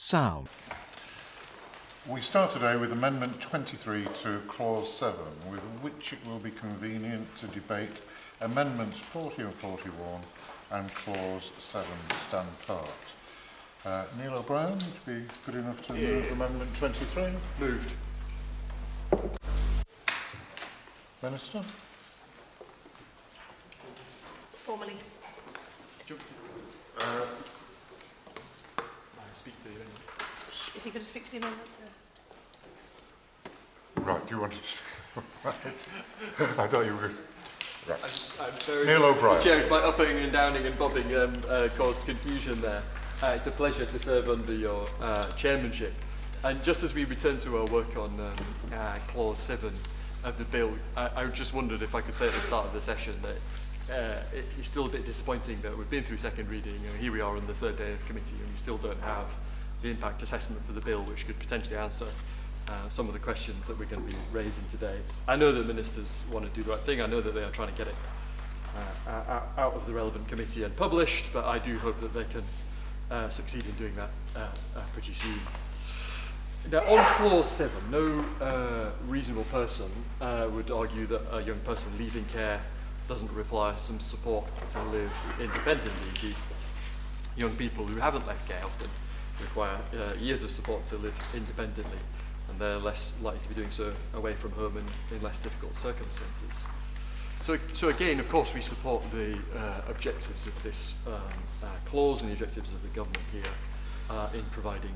sound. We start today with Amendment 23 to Clause 7, with which it will be convenient to debate Amendments 40 and 41 and Clause 7 stand part. Neil O'Brien, would you be good enough to move Amendment 23? Moved. Minister? Formally. Speak to you. Is he going to speak to the amendment first? Right, do you want to... Right. I thought you were... Right. I'm sorry. Neil O'Brien. Chair, my upping and downing and bobbing caused confusion there. It's a pleasure to serve under your chairmanship. And just as we return to our work on Clause 7 of the bill, I just wondered if I could say at the start of the session that it's still a bit disappointing that we've been through second reading and here we are on the third day of committee and we still don't have the impact assessment for the bill, which could potentially answer some of the questions that we're going to be raising today. I know that ministers want to do the right thing. I know that they are trying to get it out of the relevant committee and published, but I do hope that they can succeed in doing that pretty soon. Now, on Clause 7, no reasonable person would argue that a young person leaving care doesn't require some support to live independently. Indeed, young people who haven't left care often require years of support to live independently, and they're less likely to be doing so away from home and in less difficult circumstances. So again, of course, we support the objectives of this clause and the objectives of the government here in providing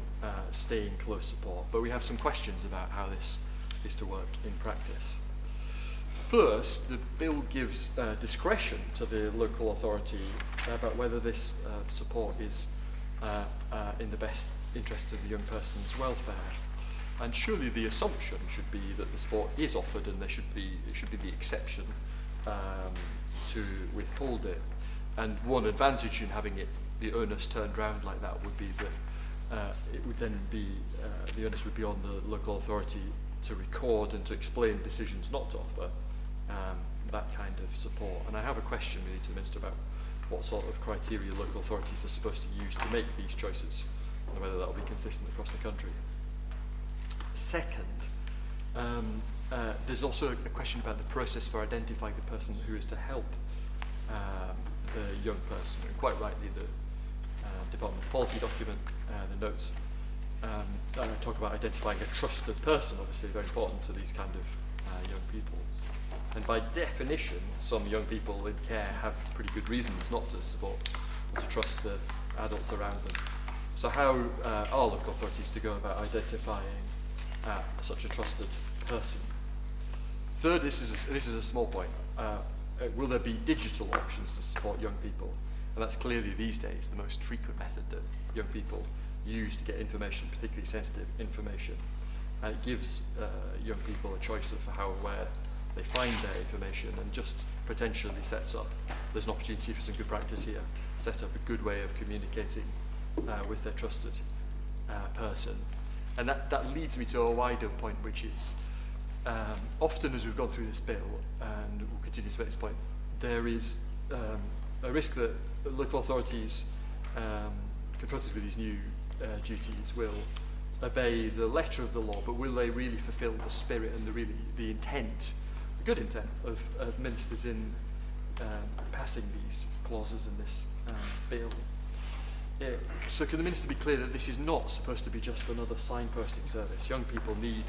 staying close support, but we have some questions about how this is to work in practice. First, the bill gives discretion to the local authority about whether this support is in the best interests of the young person's welfare. And surely the assumption should be that the support is offered and it should be the exception to withhold it. And one advantage in having the onus turned round like that would be that it would then be, the onus would be on the local authority to record and to explain decisions not to offer that kind of support. And I have a question really to the Minister about what sort of criteria local authorities are supposed to use to make these choices and whether that will be consistent across the country. Second, there's also a question about the process for identifying the person who is to help the young person. And quite rightly, the Department's policy document, the notes, talk about identifying a trusted person, obviously very important to these kind of young people. And by definition, some young people in care have pretty good reasons not to support or to trust the adults around them. So how are local authorities to go about identifying such a trusted person? Third, this is a small point. Will there be digital options to support young people? And that's clearly these days the most frequent method that young people use to get information, particularly sensitive information. And it gives young people a choice of how and where they find their information, and just potentially sets up, there's an opportunity for some good practice here, set up a good way of communicating with their trusted person. And that leads me to a wider point, which is often as we've gone through this bill, and we'll continue to make this point, there is a risk that local authorities confronted with these new duties will obey the letter of the law, but will they really fulfil the spirit and the intent, the good intent of ministers in passing these clauses in this bill? So can the minister be clear that this is not supposed to be just another signposting service? Young people need,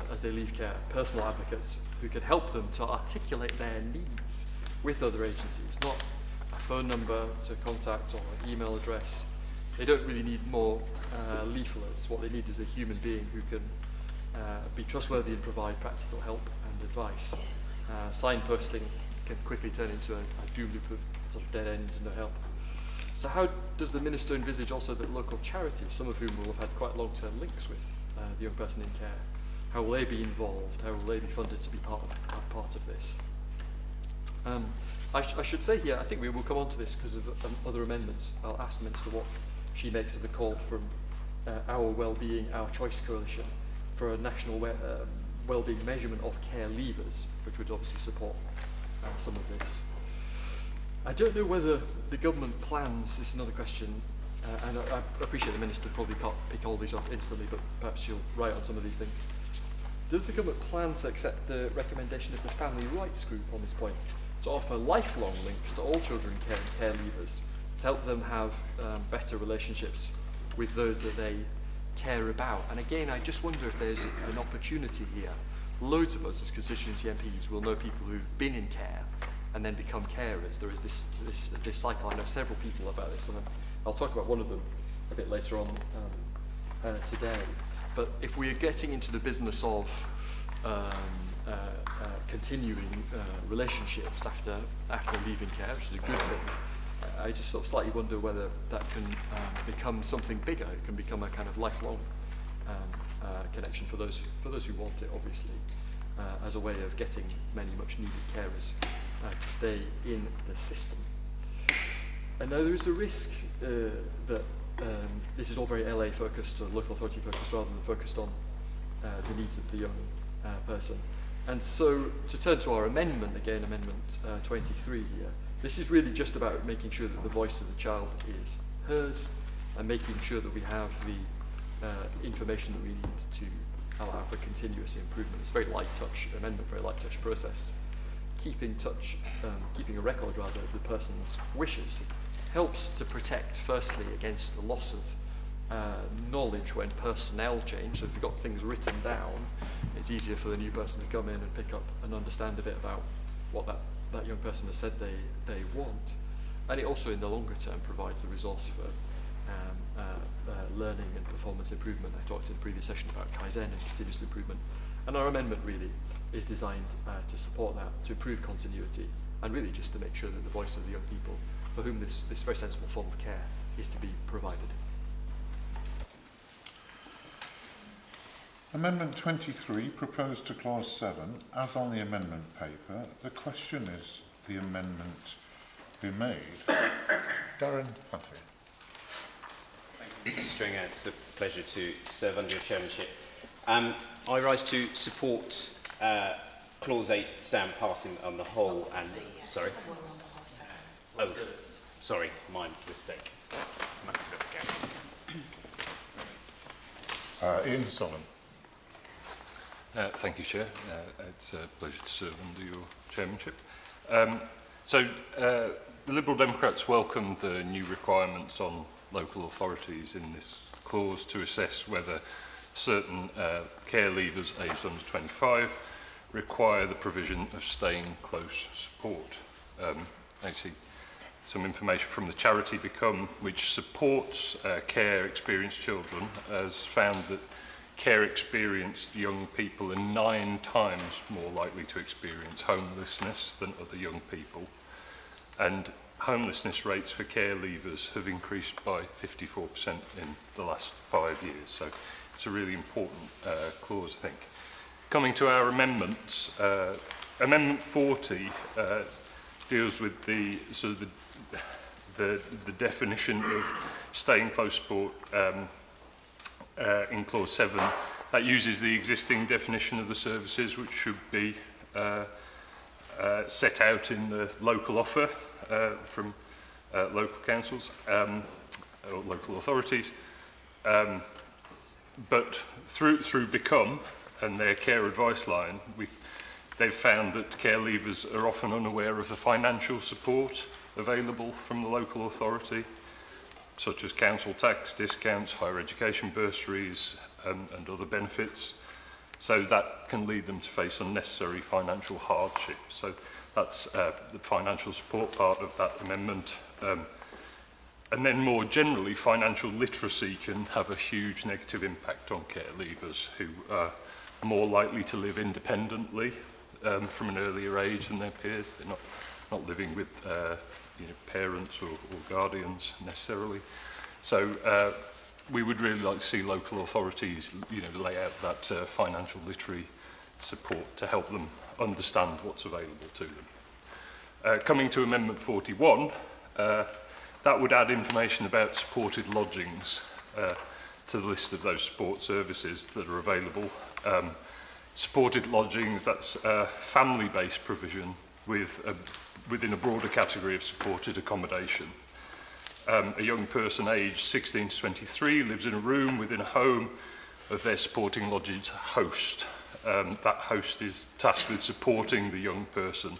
as they leave care, personal advocates who can help them to articulate their needs with other agencies, not a phone number to contact or an email address. They don't really need more leaflets. What they need is a human being who can be trustworthy and provide practical help and advice. Signposting can quickly turn into a doom loop of sort of dead ends and no help. So how does the minister envisage also that local charities, some of whom will have had quite long-term links with the young person in care, how will they be involved? How will they be funded to be part of this? I should say here, I think we will come on to this because of other amendments. I'll ask the minister what she makes of the call from our Wellbeing, Our Choice Coalition for a national wellbeing measurement of care leavers, which would obviously support some of this. I don't know whether the government plans, this is another question, and I appreciate the Minister probably can't pick all these up instantly, but perhaps she'll write on some of these things. Does the government plan to accept the recommendation of the Family Rights Group on this point, to offer lifelong links to all children in care and care leavers, to help them have better relationships with those that they care about? And again, I just wonder if there's an opportunity here. Loads of us as constituency MPs will know people who've been in care and then become carers. There is this cycle. I know several people about this, and I'll talk about one of them a bit later on today. But if we are getting into the business of continuing relationships after leaving care, which is a good thing, I just sort of slightly wonder whether that can become something bigger. It can become a kind of lifelong connection for those who want it, obviously, as a way of getting many much needed carers to stay in the system. And now there is a risk that this is all very LA focused or local authority focused rather than focused on the needs of the young person. And so to turn to our amendment, again, Amendment 23 here, this is really just about making sure that the voice of the child is heard and making sure that we have the information that we need to allow for continuous improvement. It's a very light touch amendment, very light touch process. Keeping a record rather of the person's wishes helps to protect, firstly, against the loss of knowledge when personnel change. So if you've got things written down, it's easier for the new person to come in and pick up and understand a bit about what that young person has said they want. And it also, in the longer term, provides a resource for learning and performance improvement. I talked in the previous session about Kaizen and continuous improvement. And our amendment really is designed to support that, to improve continuity, and really just to make sure that the voice of the young people for whom this very sensible form of care is to be provided. Amendment 23 proposed to clause 7, as on the amendment paper. The question is the amendment be made. Darren Humphrey. Thank you, Mr. Stringer. It's a pleasure to serve under your chairmanship. I rise to support clause 8, stand part on the whole, and sorry. Oh, sorry, my mistake. Ian Solomon. Thank you, Chair. It's a pleasure to serve under your chairmanship. The Liberal Democrats welcomed the new requirements on local authorities in this clause to assess whether certain care leavers aged under 25 require the provision of staying close support. Actually, some information from the charity Become, which supports care experienced children, has found that care experienced young people are 9 times more likely to experience homelessness than other young people. And homelessness rates for care leavers have increased by 54% in the last 5 years. So it's a really important clause, I think. Coming to our amendments, Amendment 40 deals with the definition of staying close support in clause 7. That uses the existing definition of the services, which should be set out in the local offer from local councils or local authorities. But through Become and their care advice line, they've found that care leavers are often unaware of the financial support available from the local authority, such as council tax discounts, higher education bursaries, and other benefits. So that can lead them to face unnecessary financial hardship. So that's the financial support part of that amendment. And then more generally, financial literacy can have a huge negative impact on care leavers who are more likely to live independently from an earlier age than their peers. They're not living with parents or guardians necessarily. So we would really like to see local authorities lay out that financial literacy support to help them understand what's available to them. Coming to Amendment 41, that would add information about supported lodgings to the list of those support services that are available. Supported lodgings, that's family-based provision within a broader category of supported accommodation. a young person aged 16 to 23 lives in a room within a home of their supporting lodge's host. That host is tasked with supporting the young person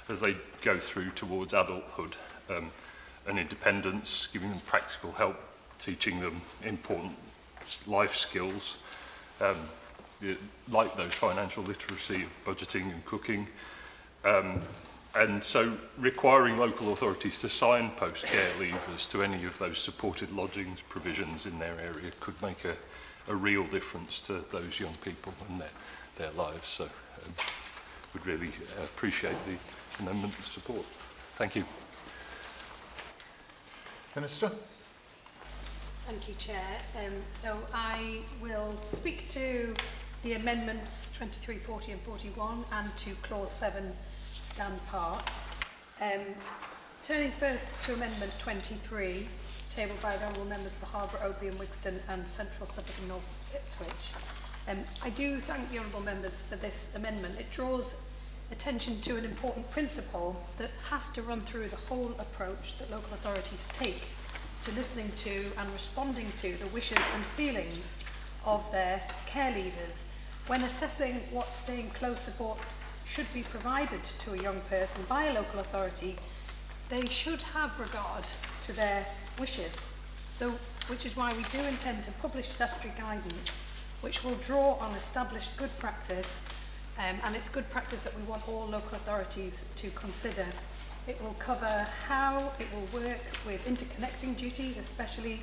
as they go through towards adulthood and independence, giving them practical help, teaching them important life skills, like those financial literacy, budgeting and cooking. And so requiring local authorities to signpost care leavers to any of those supported lodgings provisions in their area could make a real difference to those young people and their lives. So would really appreciate the amendment support. Thank you. Minister? Thank you, Chair. So I will speak to the amendments 23, 40 and 41 and to clause 7 stand part. Turning first to amendment 23, tabled by the honourable members for Harborough, Oakley and Wigston and Central Suffolk and North Ipswich. I do thank the honourable members for this amendment. It draws attention to an important principle that has to run through the whole approach that local authorities take to listening to and responding to the wishes and feelings of their care leavers. When assessing what staying close support should be provided to a young person by a local authority, they should have regard to their wishes. So, which is why we do intend to publish statutory guidance which will draw on established good practice, and it's good practice that we want all local authorities to consider. It will cover how it will work with interconnecting duties, especially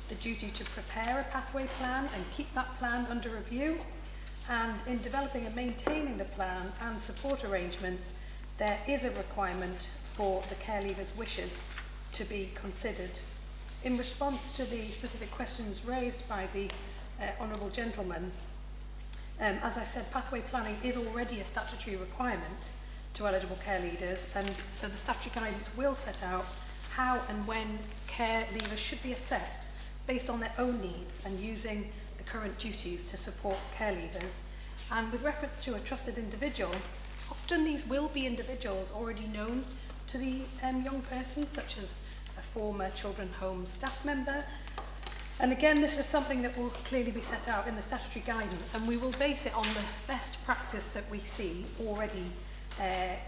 the duty to prepare a pathway plan and keep that plan under review. And in developing and maintaining the plan and support arrangements, there is a requirement for the care leaver's wishes to be considered. In response to the specific questions raised by the honourable gentleman, as I said, pathway planning is already a statutory requirement to eligible care leaders, and so the statutory guidance will set out how and when care leavers should be assessed based on their own needs and using the current duties to support care leavers. And with reference to a trusted individual, often these will be individuals already known to the young person, such as a former children home staff member. And again, this is something that will clearly be set out in the statutory guidance, and we will base it on the best practice that we see already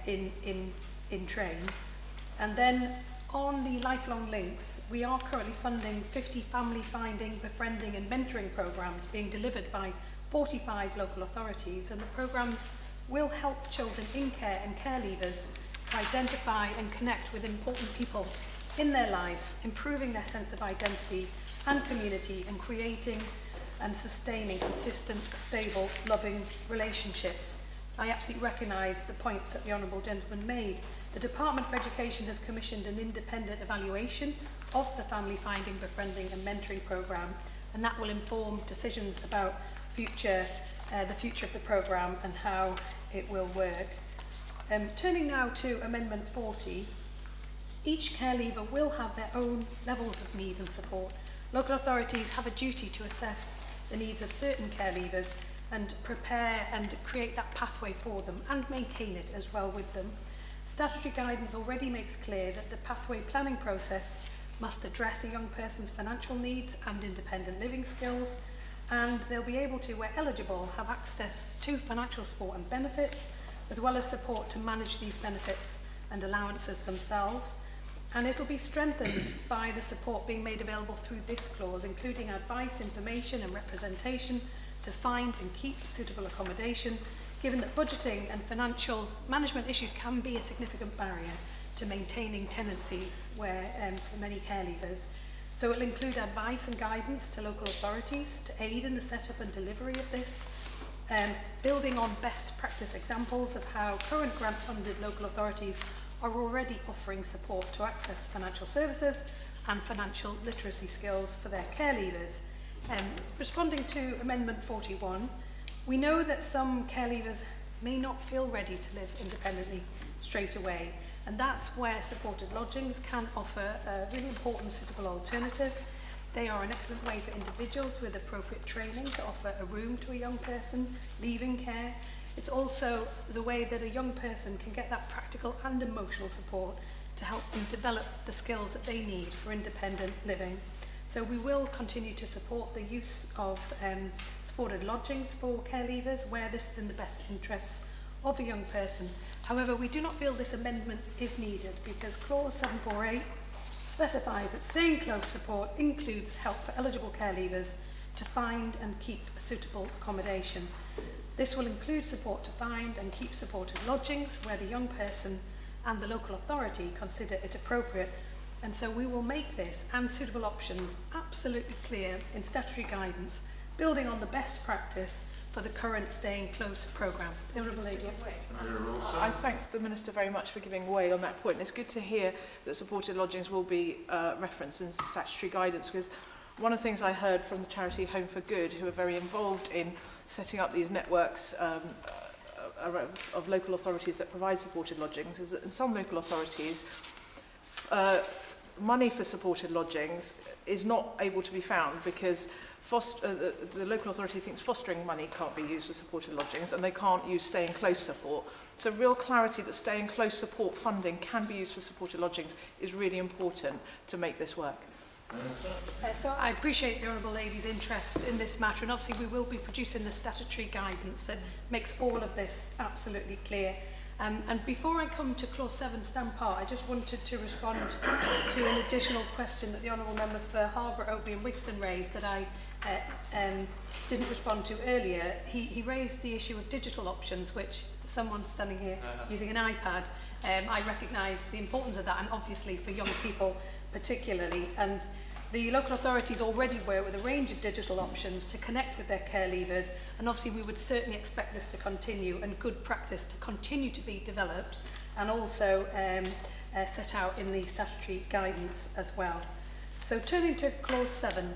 in train. And then on the lifelong links, we are currently funding 50 family finding, befriending and mentoring programmes being delivered by 45 local authorities, and the programmes will help children in care and care leavers to identify and connect with important people in their lives, improving their sense of identity and community, and creating and sustaining consistent, stable, loving relationships. I absolutely recognise the points that the honourable gentleman made. The Department for Education has commissioned an independent evaluation of the family finding, befriending and mentoring programme, and that will inform decisions about the future of the programme and how it will work. Turning now to Amendment 40, each care leaver will have their own levels of need and support. Local authorities have a duty to assess the needs of certain care leavers and prepare and create that pathway for them and maintain it as well with them. Statutory guidance already makes clear that the pathway planning process must address a young person's financial needs and independent living skills, and they'll be able to, where eligible, have access to financial support and benefits, as well as support to manage these benefits and allowances themselves. And it'll be strengthened by the support being made available through this clause, including advice, information and representation to find and keep suitable accommodation, given that budgeting and financial management issues can be a significant barrier to maintaining tenancies where for many care leavers. So it'll include advice and guidance to local authorities to aid in the setup and delivery of this, building on best practice examples of how current grant-funded local authorities are already offering support to access financial services and financial literacy skills for their care leavers. Responding to Amendment 41, we know that some care leavers may not feel ready to live independently straight away, and that's where supported lodgings can offer a really important suitable alternative. They are an excellent way for individuals with appropriate training to offer a room to a young person leaving care. It's also the way that a young person can get that practical and emotional support to help them develop the skills that they need for independent living. So we will continue to support the use of supported lodgings for care leavers where this is in the best interests of a young person. However, we do not feel this amendment is needed because clause 748 specifies that staying close support includes help for eligible care leavers to find and keep a suitable accommodation. This will include support to find and keep supported lodgings where the young person and the local authority consider it appropriate. And so we will make this and suitable options absolutely clear in statutory guidance, building on the best practice for the current Staying Close programme. I thank the Minister very much for giving way on that point. It's good to hear that supported lodgings will be referenced in statutory guidance, because one of the things I heard from the charity Home for Good, who are very involved in setting up these networks of local authorities that provide supported lodgings, is that in some local authorities, money for supported lodgings is not able to be found because the local authority thinks fostering money can't be used for supported lodgings and they can't use staying close support. So real clarity that staying close support funding can be used for supported lodgings is really important to make this work. So I appreciate the Honourable Lady's interest in this matter, and obviously we will be producing the statutory guidance that makes all of this absolutely clear. And before I come to clause 7 stamp part, I just wanted to respond to an additional question that the Honourable Member for Harborough, Oakley and Wigston raised that I didn't respond to earlier. He raised the issue of digital options, which someone standing here using an iPad, I recognise the importance of that, and obviously for young people particularly. And the local authorities already work with a range of digital options to connect with their care leavers, and obviously we would certainly expect this to continue and good practice to continue to be developed and also set out in the statutory guidance as well. So turning to clause 7,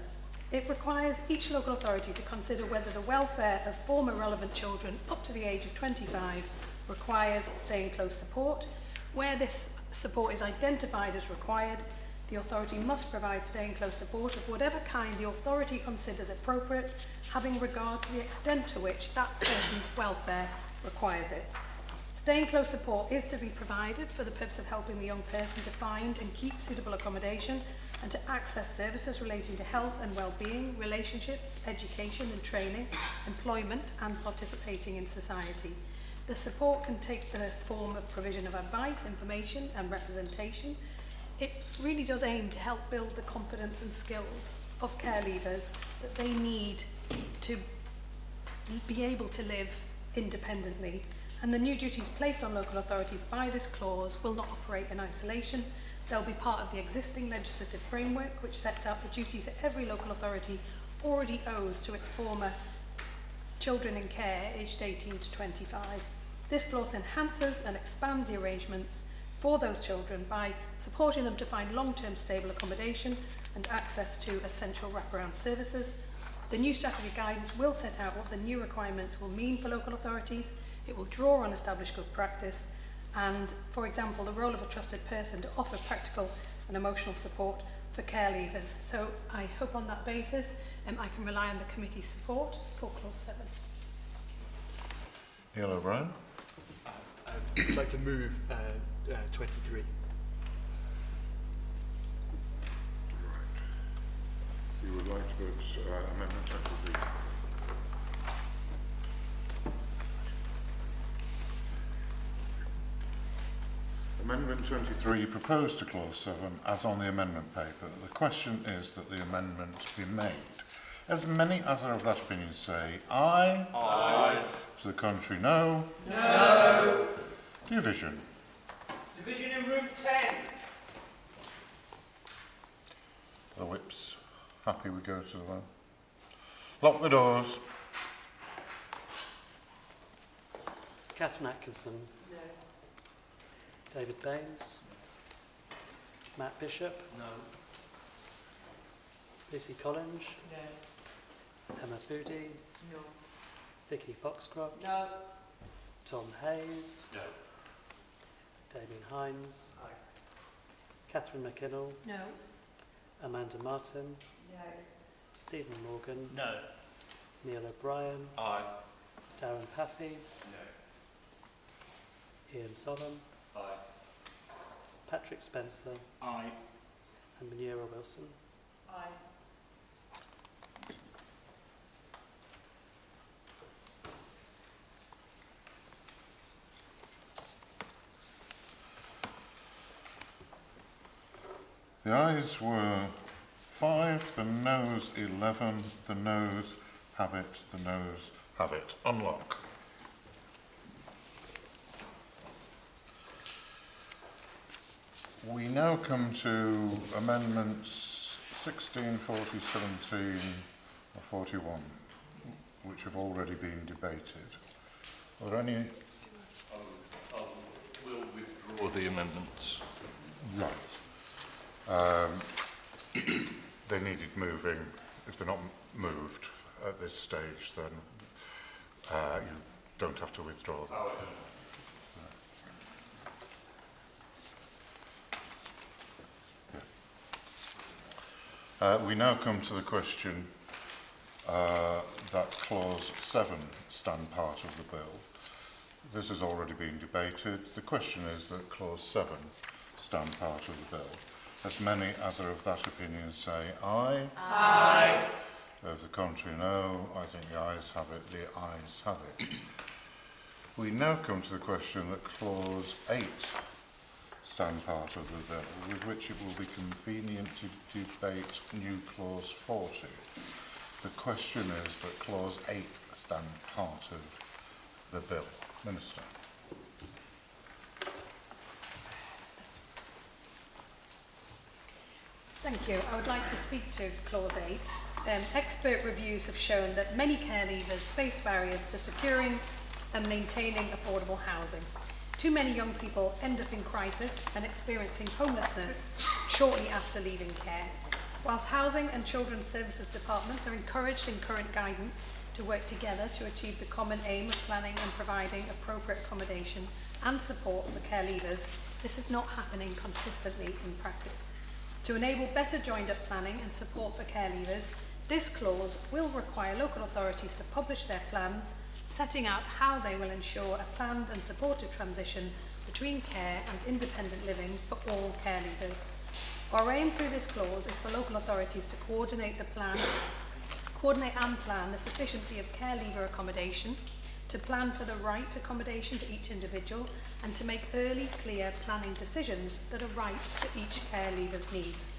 it requires each local authority to consider whether the welfare of former relevant children up to the age of 25 requires staying close support. Where this support is identified as required, the authority must provide staying close support of whatever kind the authority considers appropriate, having regard to the extent to which that person's welfare requires it. Staying close support is to be provided for the purpose of helping the young person to find and keep suitable accommodation and to access services relating to health and well-being, relationships, education and training, employment and participating in society. The support can take the form of provision of advice, information and representation. It really does aim to help build the confidence and skills of care leavers that they need to be able to live independently. And the new duties placed on local authorities by this clause will not operate in isolation. They'll be part of the existing legislative framework which sets out the duties that every local authority already owes to its former children in care aged 18 to 25. This clause enhances and expands the arrangements for those children by supporting them to find long-term stable accommodation and access to essential wraparound services. The new statutory guidance will set out what the new requirements will mean for local authorities. It will draw on established good practice and, for example, the role of a trusted person to offer practical and emotional support for care leavers. So I hope on that basis I can rely on the committee's support for clause 7. Neil O'Brien. I'd like to move 23. You would like to vote Amendment 23. Amendment 23 proposed to clause 7 as on the amendment paper. The question is that the amendment be made. As many as are of that opinion say aye. Aye. To the contrary, no. No. Division. Division in room 10. The whips. Happy we go to the vote. Lock the doors. Catherine Atkinson. No. David Baines. Matt Bishop. No. Lucy Collins. No. Emma Foodie. No. Vicky Foxcroft. No. Tom Hayes. No. Damien Hines. Aye. Catherine McKinnell. No. Amanda Martin. No. Stephen Morgan. No. Neil O'Brien. Aye. Darren Paffey. No. Ian Solomon. Aye. Patrick Spencer Aye. and Manira Wilson. Aye. The ayes were 5, the noes 11, the noes have it, the noes have it. Unlock. We now come to amendments 16, 40, 17 or 41, which have already been debated. Are there any? We'll withdraw the amendments. Right. They needed moving. If they're not moved at this stage, then you don't have to withdraw them. We now come to the question that clause 7 stand part of the bill. This has already been debated. The question is that clause 7 stand part of the bill. As many as are of that opinion say aye. Aye. Of the contrary, no. I think the ayes have it. The ayes have it. We now come to the question that clause 8 stand part of the bill, with which it will be convenient to debate new clause 40. The question is that clause 8 stand part of the bill. Minister. Thank you. I would like to speak to clause 8. Expert reviews have shown that many care leavers face barriers to securing and maintaining affordable housing. Too many young people end up in crisis and experiencing homelessness shortly after leaving care. Whilst Housing and Children's Services departments are encouraged in current guidance to work together to achieve the common aim of planning and providing appropriate accommodation and support for care leavers, this is not happening consistently in practice. To enable better joined-up planning and support for care leavers, this clause will require local authorities to publish their plans, setting out how they will ensure a planned and supported transition between care and independent living for all care leavers. Our aim through this clause is for local authorities to coordinate and plan the sufficiency of care leaver accommodation, to plan for the right accommodation for each individual, and to make early, clear planning decisions that are right for each care leaver's needs.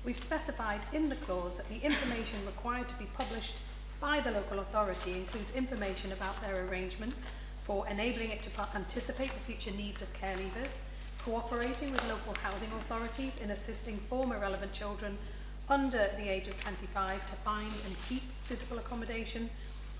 We've specified in the clause that the information required to be published by the local authority includes information about their arrangements for enabling it to anticipate the future needs of care leavers, cooperating with local housing authorities in assisting former relevant children under the age of 25 to find and keep suitable accommodation,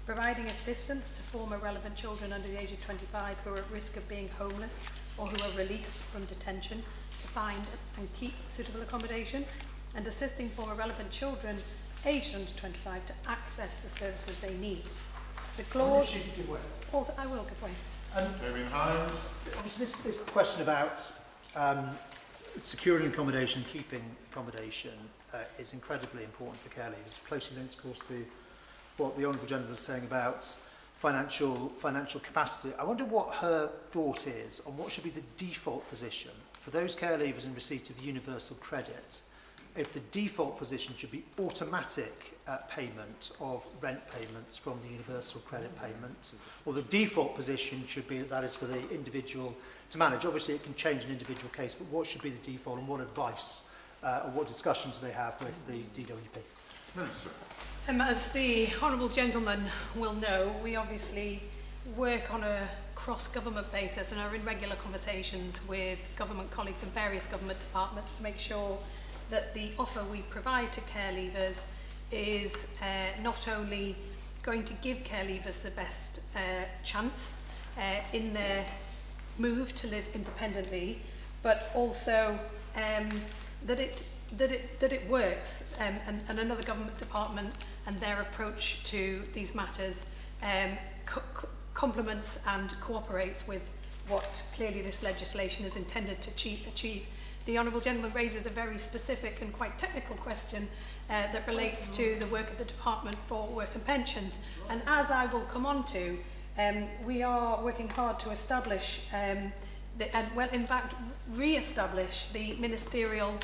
providing assistance to former relevant children under the age of 25 who are at risk of being homeless or who are released from detention to find and keep suitable accommodation, and assisting former relevant children aged under 25 to access the services they need. The clause... I will give way. David Hines. Obviously, this question about securing accommodation, keeping accommodation is incredibly important for care leavers. Closely linked, of course, to what the Honourable Gentleman was saying about financial capacity. I wonder what her thought is on what should be the default position for those care leavers in receipt of universal credit. If the default position should be automatic payment of rent payments from the universal credit payment, or the default position should be that is for the individual to manage. Obviously it can change an individual case, but what should be the default, and what advice or what discussions do they have with the DWP? Minister. As the Honourable Gentleman will know, we obviously work on a cross-government basis and are in regular conversations with government colleagues in various government departments to make sure that the offer we provide to care leavers is not only going to give care leavers the best chance in their move to live independently, but also that it works, and another government department and their approach to these matters complements and cooperates with what clearly this legislation is intended to achieve. The Honourable Gentleman raises a very specific and quite technical question that relates to the work of the Department for Work and Pensions. And as I will come on to, we are working hard to establish in fact, re-establish the ministerial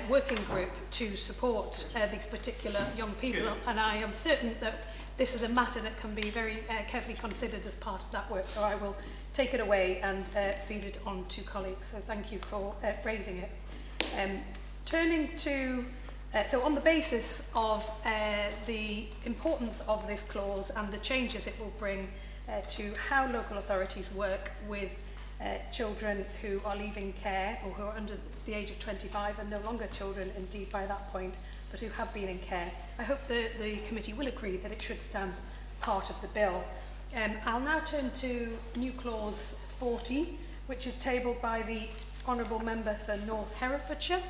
working group to support these particular young people. And I am certain that this is a matter that can be very carefully considered as part of that work. So I will take it away and feed it on to colleagues. So thank you for raising it. Turning to, so on the basis of the importance of this clause and the changes it will bring to how local authorities work with children who are leaving care or who are under the age of 25 and no longer children indeed by that point, but who have been in care, I hope the committee will agree that it should stand part of the bill. I'll now turn to new clause 40, which is tabled by the Honourable Member for North Herefordshire,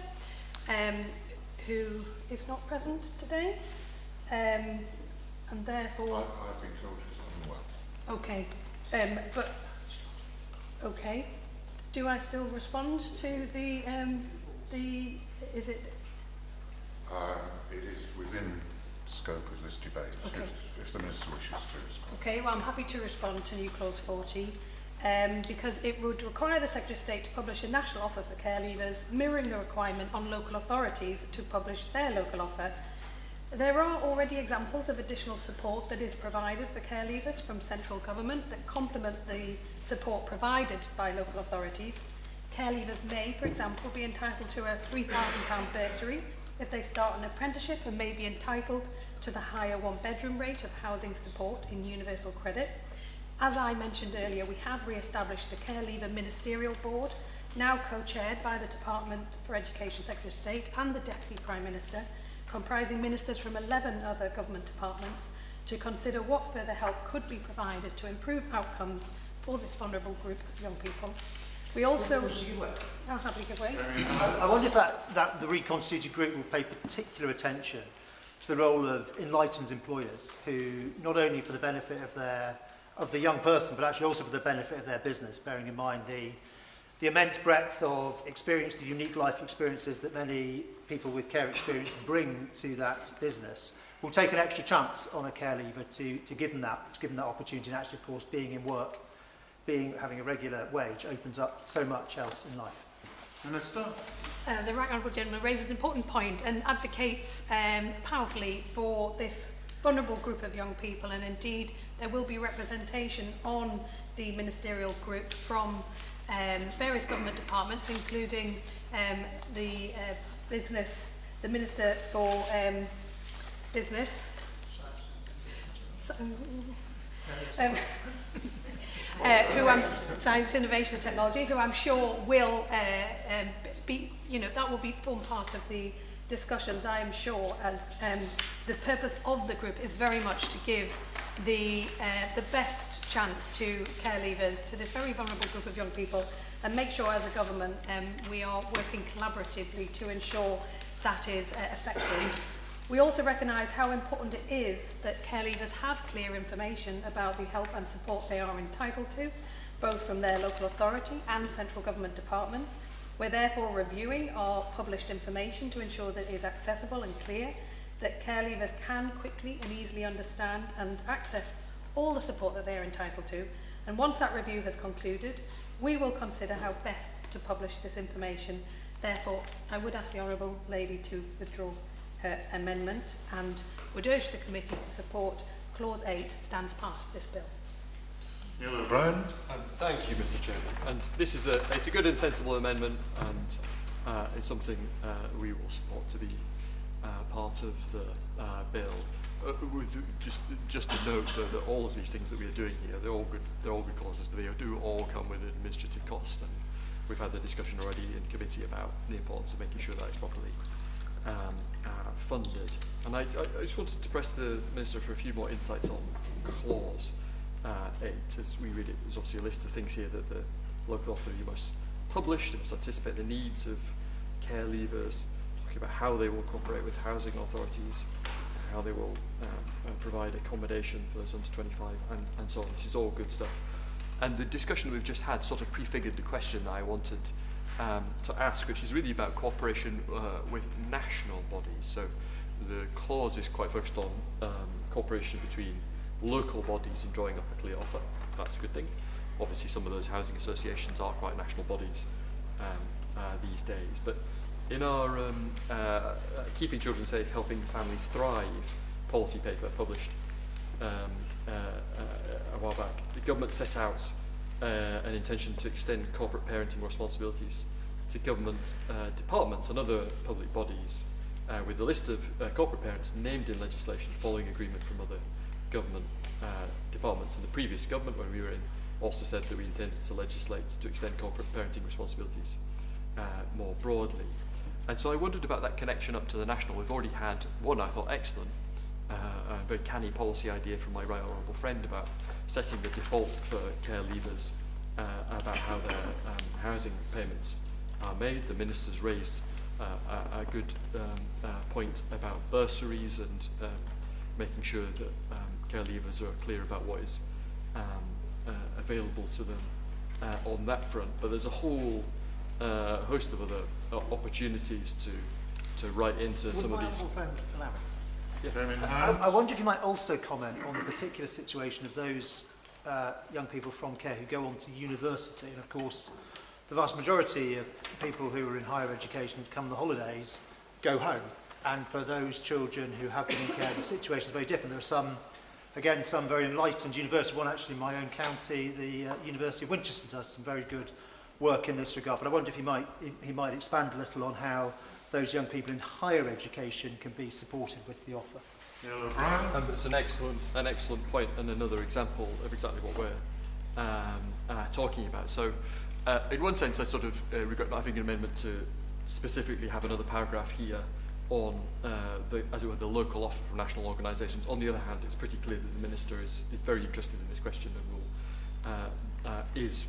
who is not present today, and therefore... I've been told she's unwell. Okay, okay. Do I still respond to the is it... It is within scope of this debate, Okay. if the Minister wishes to respond. Okay, well, I'm happy to respond to new clause 40 because it would require the Secretary of State to publish a national offer for care leavers, mirroring the requirement on local authorities to publish their local offer. There are already examples of additional support that is provided for care leavers from central government that complement the support provided by local authorities. Care leavers may, for example, be entitled to a £3,000 bursary if they start an apprenticeship and may be entitled to the higher one-bedroom rate of housing support in universal credit. As I mentioned earlier, we have re-established the Care Leaver Ministerial Board, now co-chaired by the Department for Education Secretary of State and the Deputy Prime Minister, comprising ministers from 11 other government departments, to consider what further help could be provided to improve outcomes for this vulnerable group of young people. We also... I'll happily give way. I wonder if that the reconstituted group will pay particular attention to the role of enlightened employers who, not only for the benefit of the young person, but actually also for the benefit of their business, bearing in mind the immense breadth of experience, the unique life experiences that many people with care experience bring to that business, will take an extra chance on a care leaver to give them that opportunity. And actually, of course, being in work, having a regular wage opens up so much else in life. Minister? The Right Honourable Gentleman raises an important point and advocates powerfully for this vulnerable group of young people, and indeed there will be representation on the ministerial group from various government departments, including the Minister for Business, Science, Innovation and Technology, who I'm sure will be, that will form part of the discussions, I am sure, as the purpose of the group is very much to give the best chance to care leavers, to this very vulnerable group of young people, and make sure as a government we are working collaboratively to ensure that is effective. We also recognise how important it is that care leavers have clear information about the help and support they are entitled to, both from their local authority and central government departments. We're therefore reviewing our published information to ensure that it is accessible and clear, that care leavers can quickly and easily understand and access all the support that they are entitled to. And once that review has concluded, we will consider how best to publish this information. Therefore, I would ask the Honourable Lady to withdraw her amendment and would urge the committee to support Clause 8 stands part of this bill. Neil O'Brien? Thank you, Mr. Chairman. And this is it's a good and sensible amendment, and it's something we will support to be part of the bill. With just to note that all of these things that we are doing here, they're all good clauses, but they do all come with an administrative cost, and we've had the discussion already in committee about the importance of making sure that it's properly funded. And I just wanted to press the Minister for a few more insights on clause 8. As we read it, there's obviously a list of things here that the local authority must publish. They must anticipate the needs of care leavers, talking about how they will cooperate with housing authorities, how they will provide accommodation for those under 25, and so on. This is all good stuff. And the discussion that we've just had sort of prefigured the question that I wanted to ask, which is really about cooperation with national bodies. So the clause is quite focused on cooperation between local bodies in drawing up a clear offer. That's a good thing. obviously some of those housing associations are quite national bodies these days. But in our Keeping Children Safe, Helping Families Thrive policy paper published a while back, the government set out an intention to extend corporate parenting responsibilities to government departments and other public bodies, with a list of corporate parents named in legislation following agreement from other government departments. And the previous government, when we were in, also said that we intended to legislate to extend corporate parenting responsibilities more broadly. And so I wondered about that connection up to the national. We've already had one, I thought, excellent, a very canny policy idea from my right honourable friend about setting the default for care leavers about how their housing payments are made. The minister's raised a good point about bursaries and making sure that care leavers are clear about what is available to them on that front. But there's a whole host of other opportunities to write into some of these. I wonder if you might also comment on the particular situation of those young people from care who go on to university. And of course, the vast majority of people who are in higher education come the holidays, go home. And for those children who have been in care, the situation is very different. There are some, again, some very enlightened universities. One actually in my own county, the University of Winchester, does some very good work in this regard. But I wonder if he might expand a little on how those young people in higher education can be supported with the offer. Neil O'Brien. It's an excellent point and another example of exactly what we're talking about. So, in one sense, I sort of regret not having an amendment to specifically have another paragraph here on as it were, the local offer from national organisations. On the other hand, it's pretty clear that the Minister is very interested in this question and will is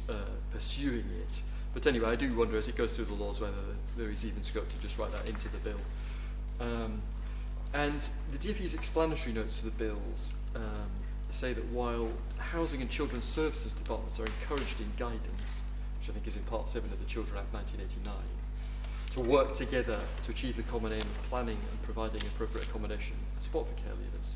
pursuing it. But anyway, I do wonder, as it goes through the Lords, whether there is even scope to just write that into the bill. And the DfE's explanatory notes for the bills say that while Housing and Children's Services departments are encouraged in guidance, which I think is in Part 7 of the Children Act 1989, to work together to achieve the common aim of planning and providing appropriate accommodation and support for care leavers,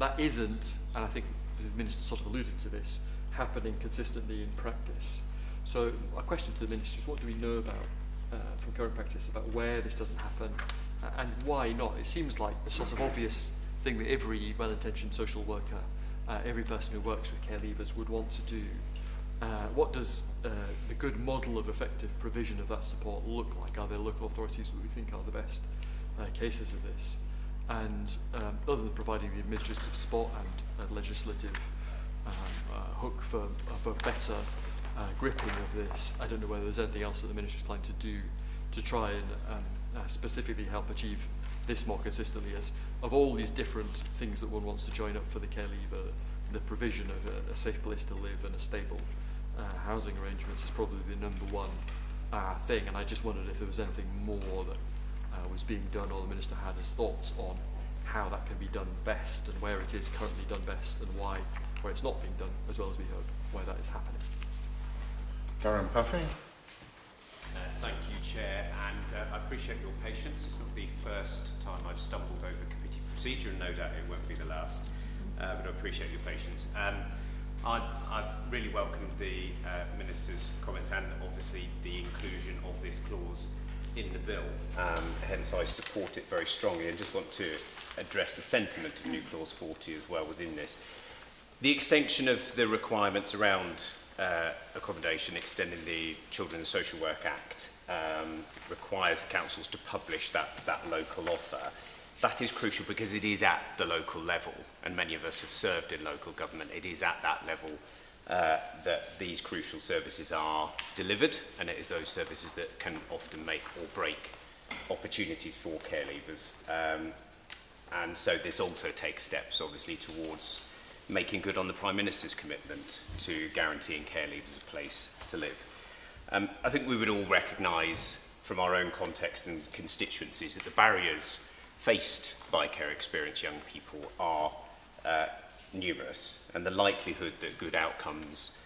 that isn't, and I think the Minister sort of alluded to this, happening consistently in practice. So my question to the Minister is, what do we know about from current practice about where this doesn't happen and why not? It seems like a sort of obvious thing that every well-intentioned social worker, every person who works with care leavers would want to do. What does the good model of effective provision of that support look like? Are there local authorities that we think are the best cases of this? And other than providing the administrative support and legislative hook for better gripping of this, I don't know whether there's anything else that the Ministry is planning to do to try and specifically help achieve this more consistently, as of all these different things that one wants to join up for the care leaver, the provision of a safe place to live and a stable housing arrangements is probably the number one thing. And I just wondered if there was anything more that was being done, or the Minister had his thoughts on how that can be done best and where it is currently done best and why, where it's not being done as well as we hope, why that is happening. Darren Puffy. Thank you, Chair, and I appreciate your patience. It's not the first time I've stumbled over committee procedure, and no doubt it won't be the last, but I appreciate your patience. I've really welcomed the Minister's comments and obviously the inclusion of this clause in the bill. Hence, I support it very strongly and just want to address the sentiment of new clause 40 as well within this. The extension of the requirements around accommodation, extending the Children and Social Work Act, requires the councils to publish that local offer. That is crucial because it is at the local level, and many of us have served in local government. It is at that level that these crucial services are delivered, and it is those services that can often make or break opportunities for care leavers. And so this also takes steps, obviously, towards making good on the Prime Minister's commitment to guaranteeing care leavers a place to live. I think we would all recognise from our own context and constituencies that the barriers faced by care experienced young people are numerous, and the likelihood that good outcomes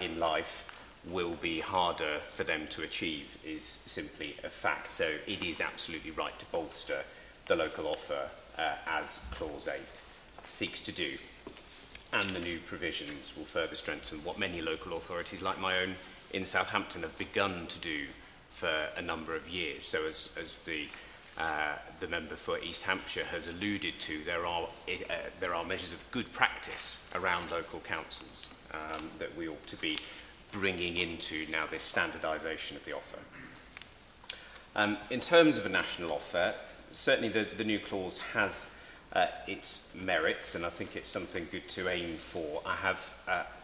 in life will be harder for them to achieve is simply a fact. So it is absolutely right to bolster the local offer as Clause 8 seeks to do. and the new provisions will further strengthen what many local authorities, like my own in Southampton, have begun to do for a number of years. So as the member for East Hampshire has alluded to, there are measures of good practice around local councils that we ought to be bringing into now this standardisation of the offer. In terms of a national offer, certainly the new clause has its merits, and I think it's something good to aim for. I have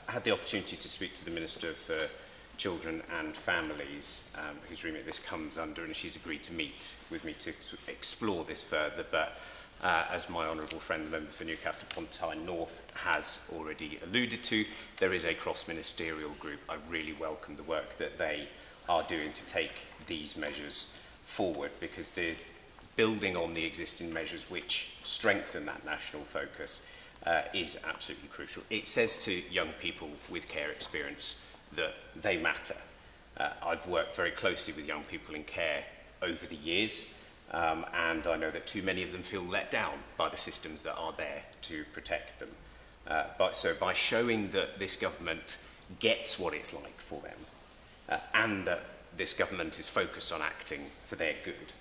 had the opportunity to speak to the Minister for Children and Families, whose remit this comes under, and she's agreed to meet with me to explore this further. But as my honourable friend, the member for Newcastle upon Tyne North, has already alluded to, there is a cross-ministerial group. I really welcome the work that they are doing to take these measures forward, because they're building on the existing measures which strengthen that national focus is absolutely crucial. It says to young people with care experience that they matter. I've worked very closely with young people in care over the years, and I know that too many of them feel let down by the systems that are there to protect them. So by showing that this government gets what it's like for them, and that this government is focused on acting for their good,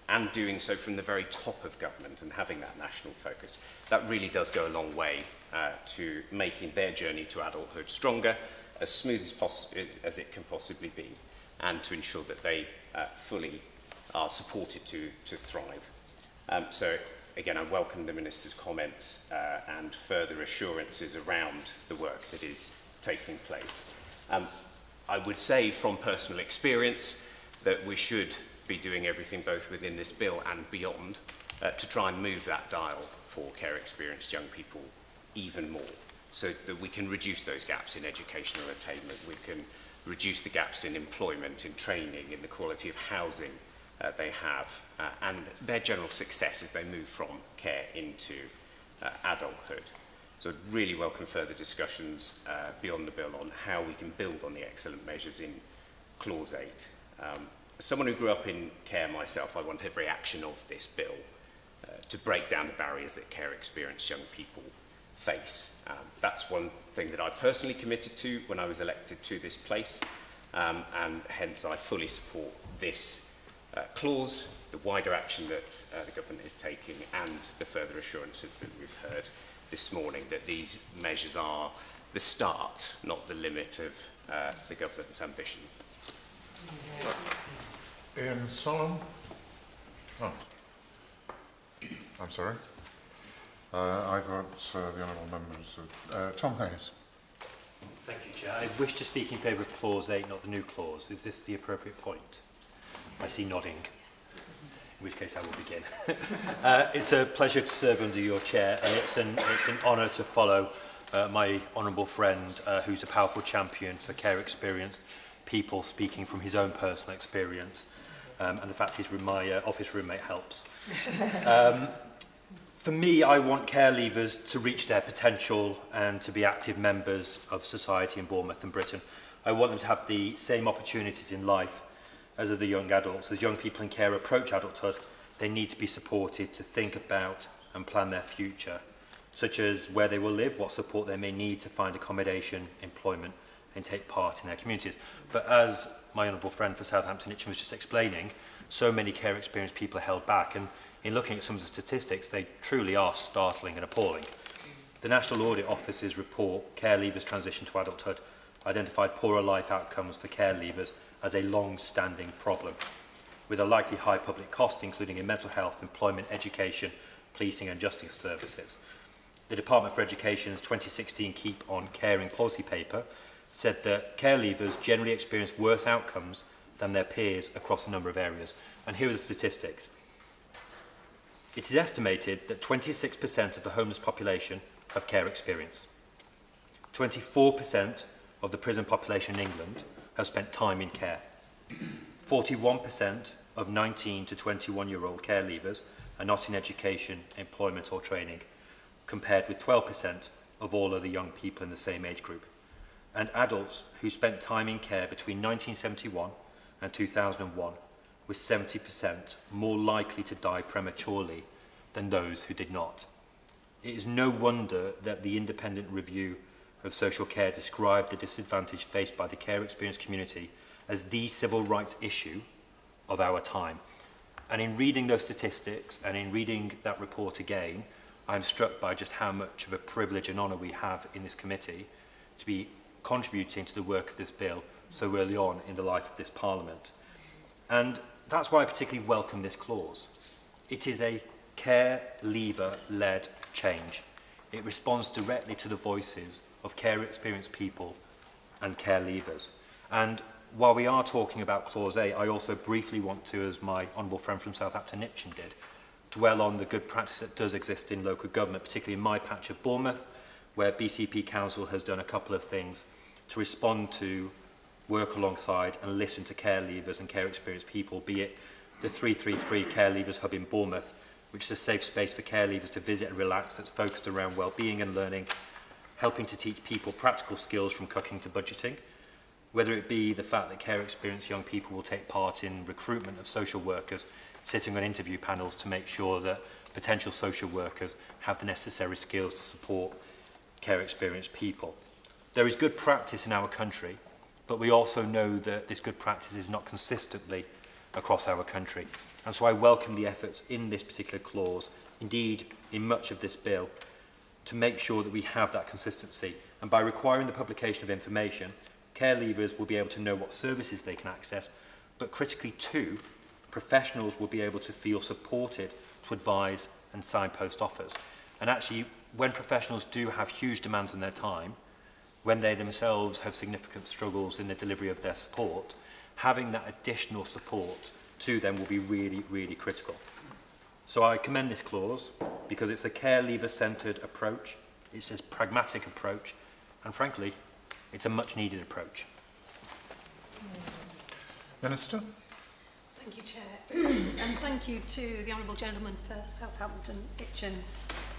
and doing so from the very top of government and having that national focus, that really does go a long way to making their journey to adulthood stronger, as smooth as it can possibly be, and to ensure that they fully are supported to thrive. So again, I welcome the Minister's comments and further assurances around the work that is taking place. I would say from personal experience that we should be doing everything both within this bill and beyond to try and move that dial for care experienced young people even more, so that we can reduce those gaps in educational attainment, we can reduce the gaps in employment, in training, in the quality of housing they have, and their general success as they move from care into adulthood. So I'd really welcome further discussions beyond the bill on how we can build on the excellent measures in Clause 8. As someone who grew up in care myself, I want every action of this bill to break down the barriers that care experienced young people face. That's one thing that I personally committed to when I was elected to this place, and hence I fully support this clause, the wider action that the government is taking, and the further assurances that we've heard this morning that these measures are the start, not the limit of the government's ambitions. Ian Solomon. Oh. I'm sorry. I thought the honourable members. Tom Hayes. Thank you, Chair. I wish to speak in favour of Clause 8, not the new clause. Is this the appropriate point? I see nodding, in which case I will begin. It's a pleasure to serve under your chair, and it's an honour to follow my honourable friend, who's a powerful champion for care experienced people, speaking from his own personal experience, and the fact my office roommate helps. For me, I want care leavers to reach their potential and to be active members of society in Bournemouth and Britain. I want them to have the same opportunities in life as other young adults. As young people in care approach adulthood, they need to be supported to think about and plan their future, such as where they will live, what support they may need to find accommodation, employment, and take part in their communities. But as my honourable friend for Southampton Itchen was just explaining, so many care experienced people are held back, and in looking at some of the statistics, they truly are startling and appalling. The National Audit Office's report, Care Leavers Transition to Adulthood, identified poorer life outcomes for care leavers as a long-standing problem, with a likely high public cost, including in mental health, employment, education, policing and justice services. The Department for Education's 2016 Keep On Caring policy paper said that care leavers generally experience worse outcomes than their peers across a number of areas. And here are the statistics. It is estimated that 26% of the homeless population have care experience. 24% of the prison population in England have spent time in care. 41% of 19 to 21-year-old care leavers are not in education, employment or training, compared with 12% of all other young people in the same age group. And adults who spent time in care between 1971 and 2001 were 70% more likely to die prematurely than those who did not. It is no wonder that the independent review of social care described the disadvantage faced by the care experience community as the civil rights issue of our time. And in reading those statistics and in reading that report again, I'm struck by just how much of a privilege and honour we have in this committee to be contributing to the work of this bill so early on in the life of this Parliament. And that's why I particularly welcome this clause. It is a care leaver-led change. It responds directly to the voices of care experienced people and care leavers. And while we are talking about Clause 8, I also briefly want to, as my honourable friend from Southampton Itchen did, dwell on the good practice that does exist in local government, particularly in my patch of Bournemouth, where BCP Council has done a couple of things to respond to, work alongside and listen to care leavers and care experienced people, be it the 333 Care Leavers Hub in Bournemouth, which is a safe space for care leavers to visit and relax that's focused around well-being and learning, helping to teach people practical skills from cooking to budgeting, whether it be the fact that care experienced young people will take part in recruitment of social workers, sitting on interview panels to make sure that potential social workers have the necessary skills to support care experienced people. There is good practice in our country, but we also know that this good practice is not consistently across our country. And so I welcome the efforts in this particular clause, indeed in much of this bill, to make sure that we have that consistency. And by requiring the publication of information, care leavers will be able to know what services they can access, but critically too, professionals will be able to feel supported to advise and signpost offers. And actually, when professionals do have huge demands on their time, when they themselves have significant struggles in the delivery of their support, having that additional support to them will be really, really critical. So I commend this clause because it's a care leaver-centred approach, it's a pragmatic approach, and frankly, it's a much-needed approach. Minister? Thank you, Chair. And thank you to the Honourable Gentleman for Southampton Itchen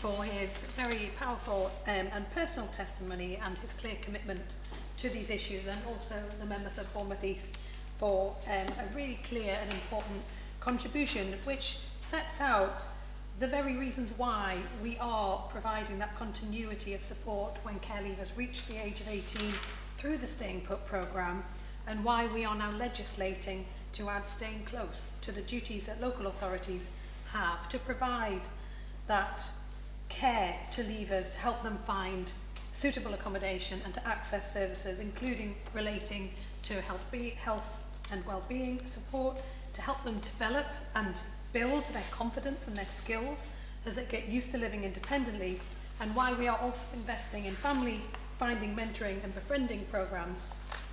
for his very powerful and personal testimony and his clear commitment to these issues, and also the member for Bournemouth East for a really clear and important contribution which sets out the very reasons why we are providing that continuity of support when care leavers reach the age of 18 through the Staying Put programme, and why we are now legislating to add staying close to the duties that local authorities have to provide that care to leavers, to help them find suitable accommodation and to access services, including relating to health and well-being support, to help them develop and build their confidence and their skills as they get used to living independently, and why we are also investing in family finding, mentoring and befriending programs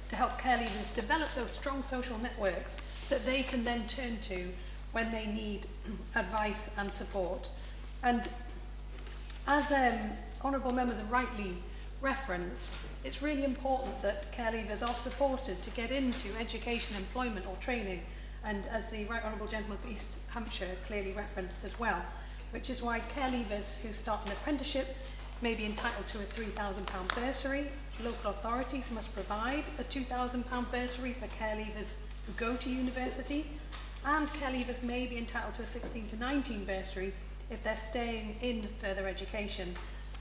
to help care leavers develop those strong social networks that they can then turn to when they need advice and support. And as honourable members have rightly referenced, it's really important that care leavers are supported to get into education, employment or training, and as the Right Honourable Gentleman for East Hampshire clearly referenced as well, which is why care leavers who start an apprenticeship may be entitled to a £3,000 bursary. Local authorities must provide a £2,000 bursary for care leavers who go to university, and care leavers may be entitled to a 16 to 19 bursary if they're staying in further education.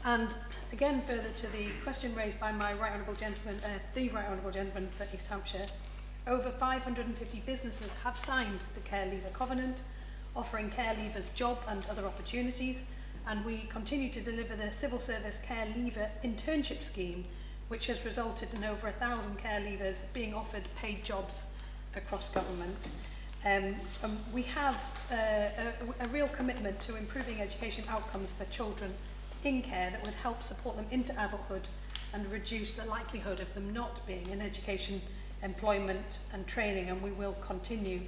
And again, further to the question raised by my Right Honourable Gentleman, the Right Honourable Gentleman for East Hampshire, over 550 businesses have signed the Care Leaver Covenant, offering care leavers job and other opportunities, and we continue to deliver the Civil Service Care Leaver Internship Scheme, which has resulted in over 1,000 care leavers being offered paid jobs across government. We have a real commitment to improving education outcomes for children in care that would help support them into adulthood and reduce the likelihood of them not being in education, employment and training, and we will continue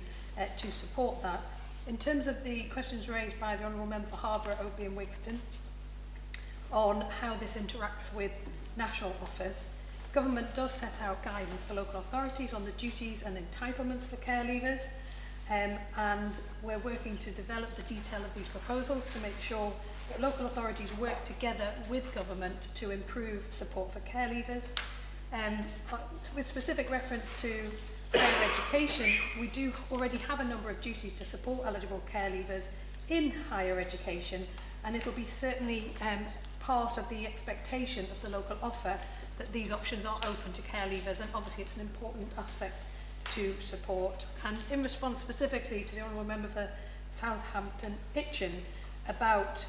to support that. In terms of the questions raised by the Honourable Member for Harborough, Oakley and Wigston on how this interacts with national offers, government does set out guidance for local authorities on the duties and entitlements for care leavers, and we're working to develop the detail of these proposals to make sure that local authorities work together with government to improve support for care leavers. With specific reference to higher education, we do already have a number of duties to support eligible care leavers in higher education, and it'll be certainly part of the expectation of the local offer that these options are open to care leavers, and obviously it's an important aspect to support. And in response specifically to the Honourable Member for Southampton Itchen about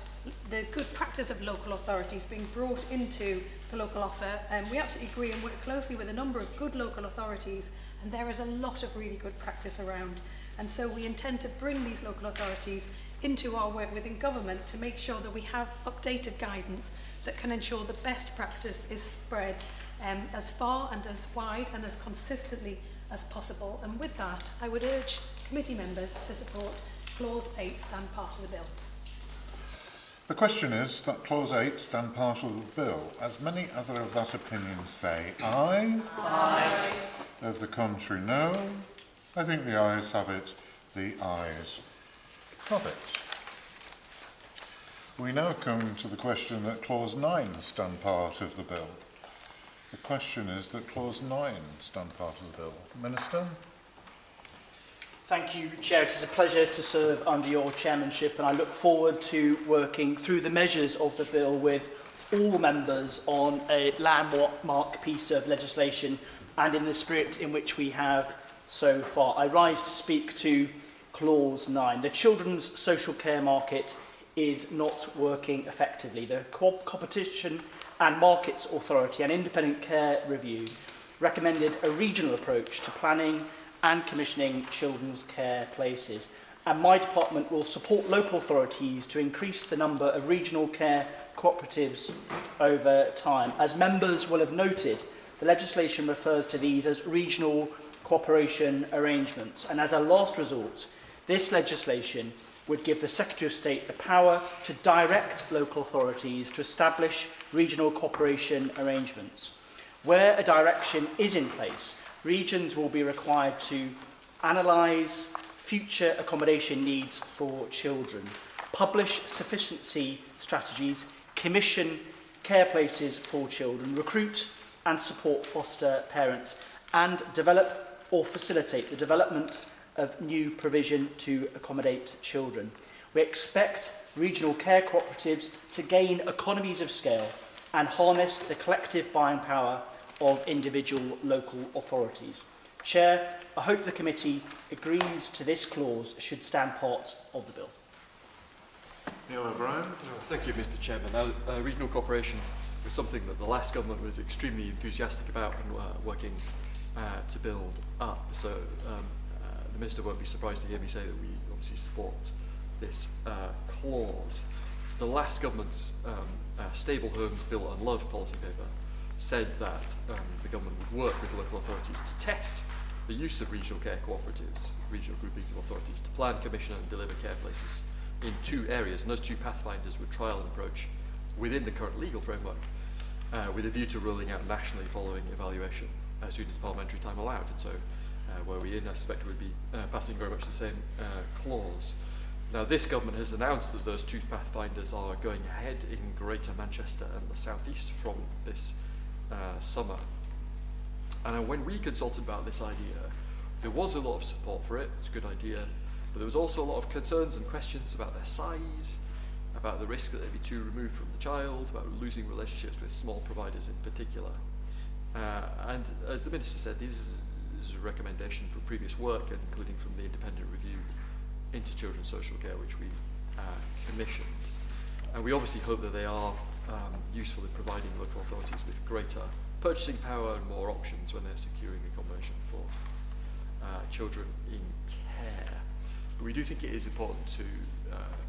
the good practice of local authorities being brought into the local offer, we absolutely agree and work closely with a number of good local authorities, and there is a lot of really good practice around. And so we intend to bring these local authorities into our work within government to make sure that we have updated guidance that can ensure the best practice is spread as far and as wide and as consistently as possible. And with that, I would urge committee members to support Clause 8 stand part of the bill. The question is that Clause 8 stand part of the bill. As many as are of that opinion say aye. Aye. Of the contrary, no. I think the ayes have it. The ayes have it. We now come to the question that Clause 9 stand part of the bill. The question is that Clause 9 stand part of the bill. Minister? Thank you, Chair. It is a pleasure to serve under your chairmanship, and I look forward to working through the measures of the bill with all members on a landmark piece of legislation and in the spirit in which we have so far. I rise to speak to Clause 9. The children's social care market is not working effectively. The Competition and Markets Authority and Independent Care Review recommended a regional approach to planning and commissioning children's care places. And my department will support local authorities to increase the number of regional care cooperatives over time. As members will have noted, the legislation refers to these as regional cooperation arrangements. And as a last resort, this legislation would give the Secretary of State the power to direct local authorities to establish regional cooperation arrangements. Where a direction is in place, regions will be required to analyse future accommodation needs for children, publish sufficiency strategies, commission care places for children, recruit and support foster parents, and develop or facilitate the development of new provision to accommodate children. We expect regional care cooperatives to gain economies of scale and harness the collective buying power of individual local authorities. Chair, I hope the committee agrees to this clause should stand part of the bill. Neil O'Brien. Thank you, Mr. Chairman. Now, regional cooperation was something that the last government was extremely enthusiastic about and working to build up. So the Minister won't be surprised to hear me say that we obviously support this clause. The last government's Stable Homes Built on Love policy paper said that the government would work with local authorities to test the use of regional care cooperatives, regional groupings of authorities, to plan, commission and deliver care places in 2 areas. And those 2 pathfinders would trial an approach within the current legal framework with a view to rolling out nationally following evaluation as soon as parliamentary time allowed. And so where we're in, I suspect we'd be passing very much the same clause. Now, this government has announced that those 2 pathfinders are going ahead in Greater Manchester and the South East from this summer. And when we consulted about this idea, there was a lot of support for it. It's a good idea, but there was also a lot of concerns and questions about their size, about the risk that they'd be too removed from the child, about losing relationships with small providers in particular. And as the Minister said, this is a recommendation from previous work, including from the independent review into children's social care, which we commissioned. And we obviously hope that they are useful in providing local authorities with greater purchasing power and more options when they're securing accommodation for children in care. But we do think it is important to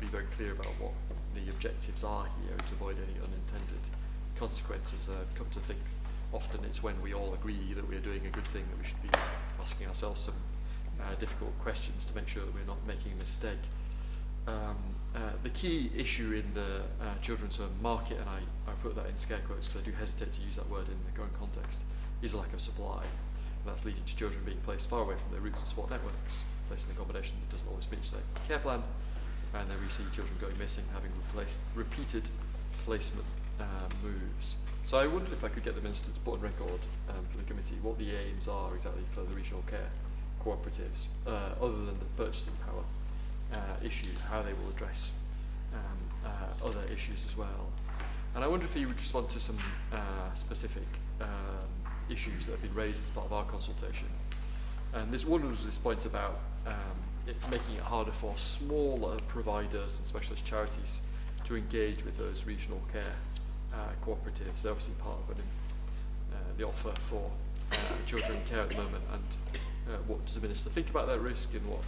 be very clear about what the objectives are here to avoid any unintended consequences. I've come to think often it's when we all agree that we're doing a good thing that we should be asking ourselves some difficult questions to make sure that we're not making a mistake. The key issue in the children's home market, and I put that in scare quotes because I do hesitate to use that word in the current context, is a lack of supply. And that's leading to children being placed far away from their roots and support networks, placed in accommodation that doesn't always meet their care plan, and then we see children going missing, having repeated placement moves. So I wondered if I could get the Minister to put on record for the committee what the aims are exactly for the regional care cooperatives, other than the purchasing power issue, how they will address other issues as well. And I wonder if you would respond to some specific issues that have been raised as part of our consultation. And one was this point about making it harder for smaller providers and specialist charities to engage with those regional care cooperatives. They're obviously part of the offer for children in care at the moment, and what does the Minister think about that risk, and what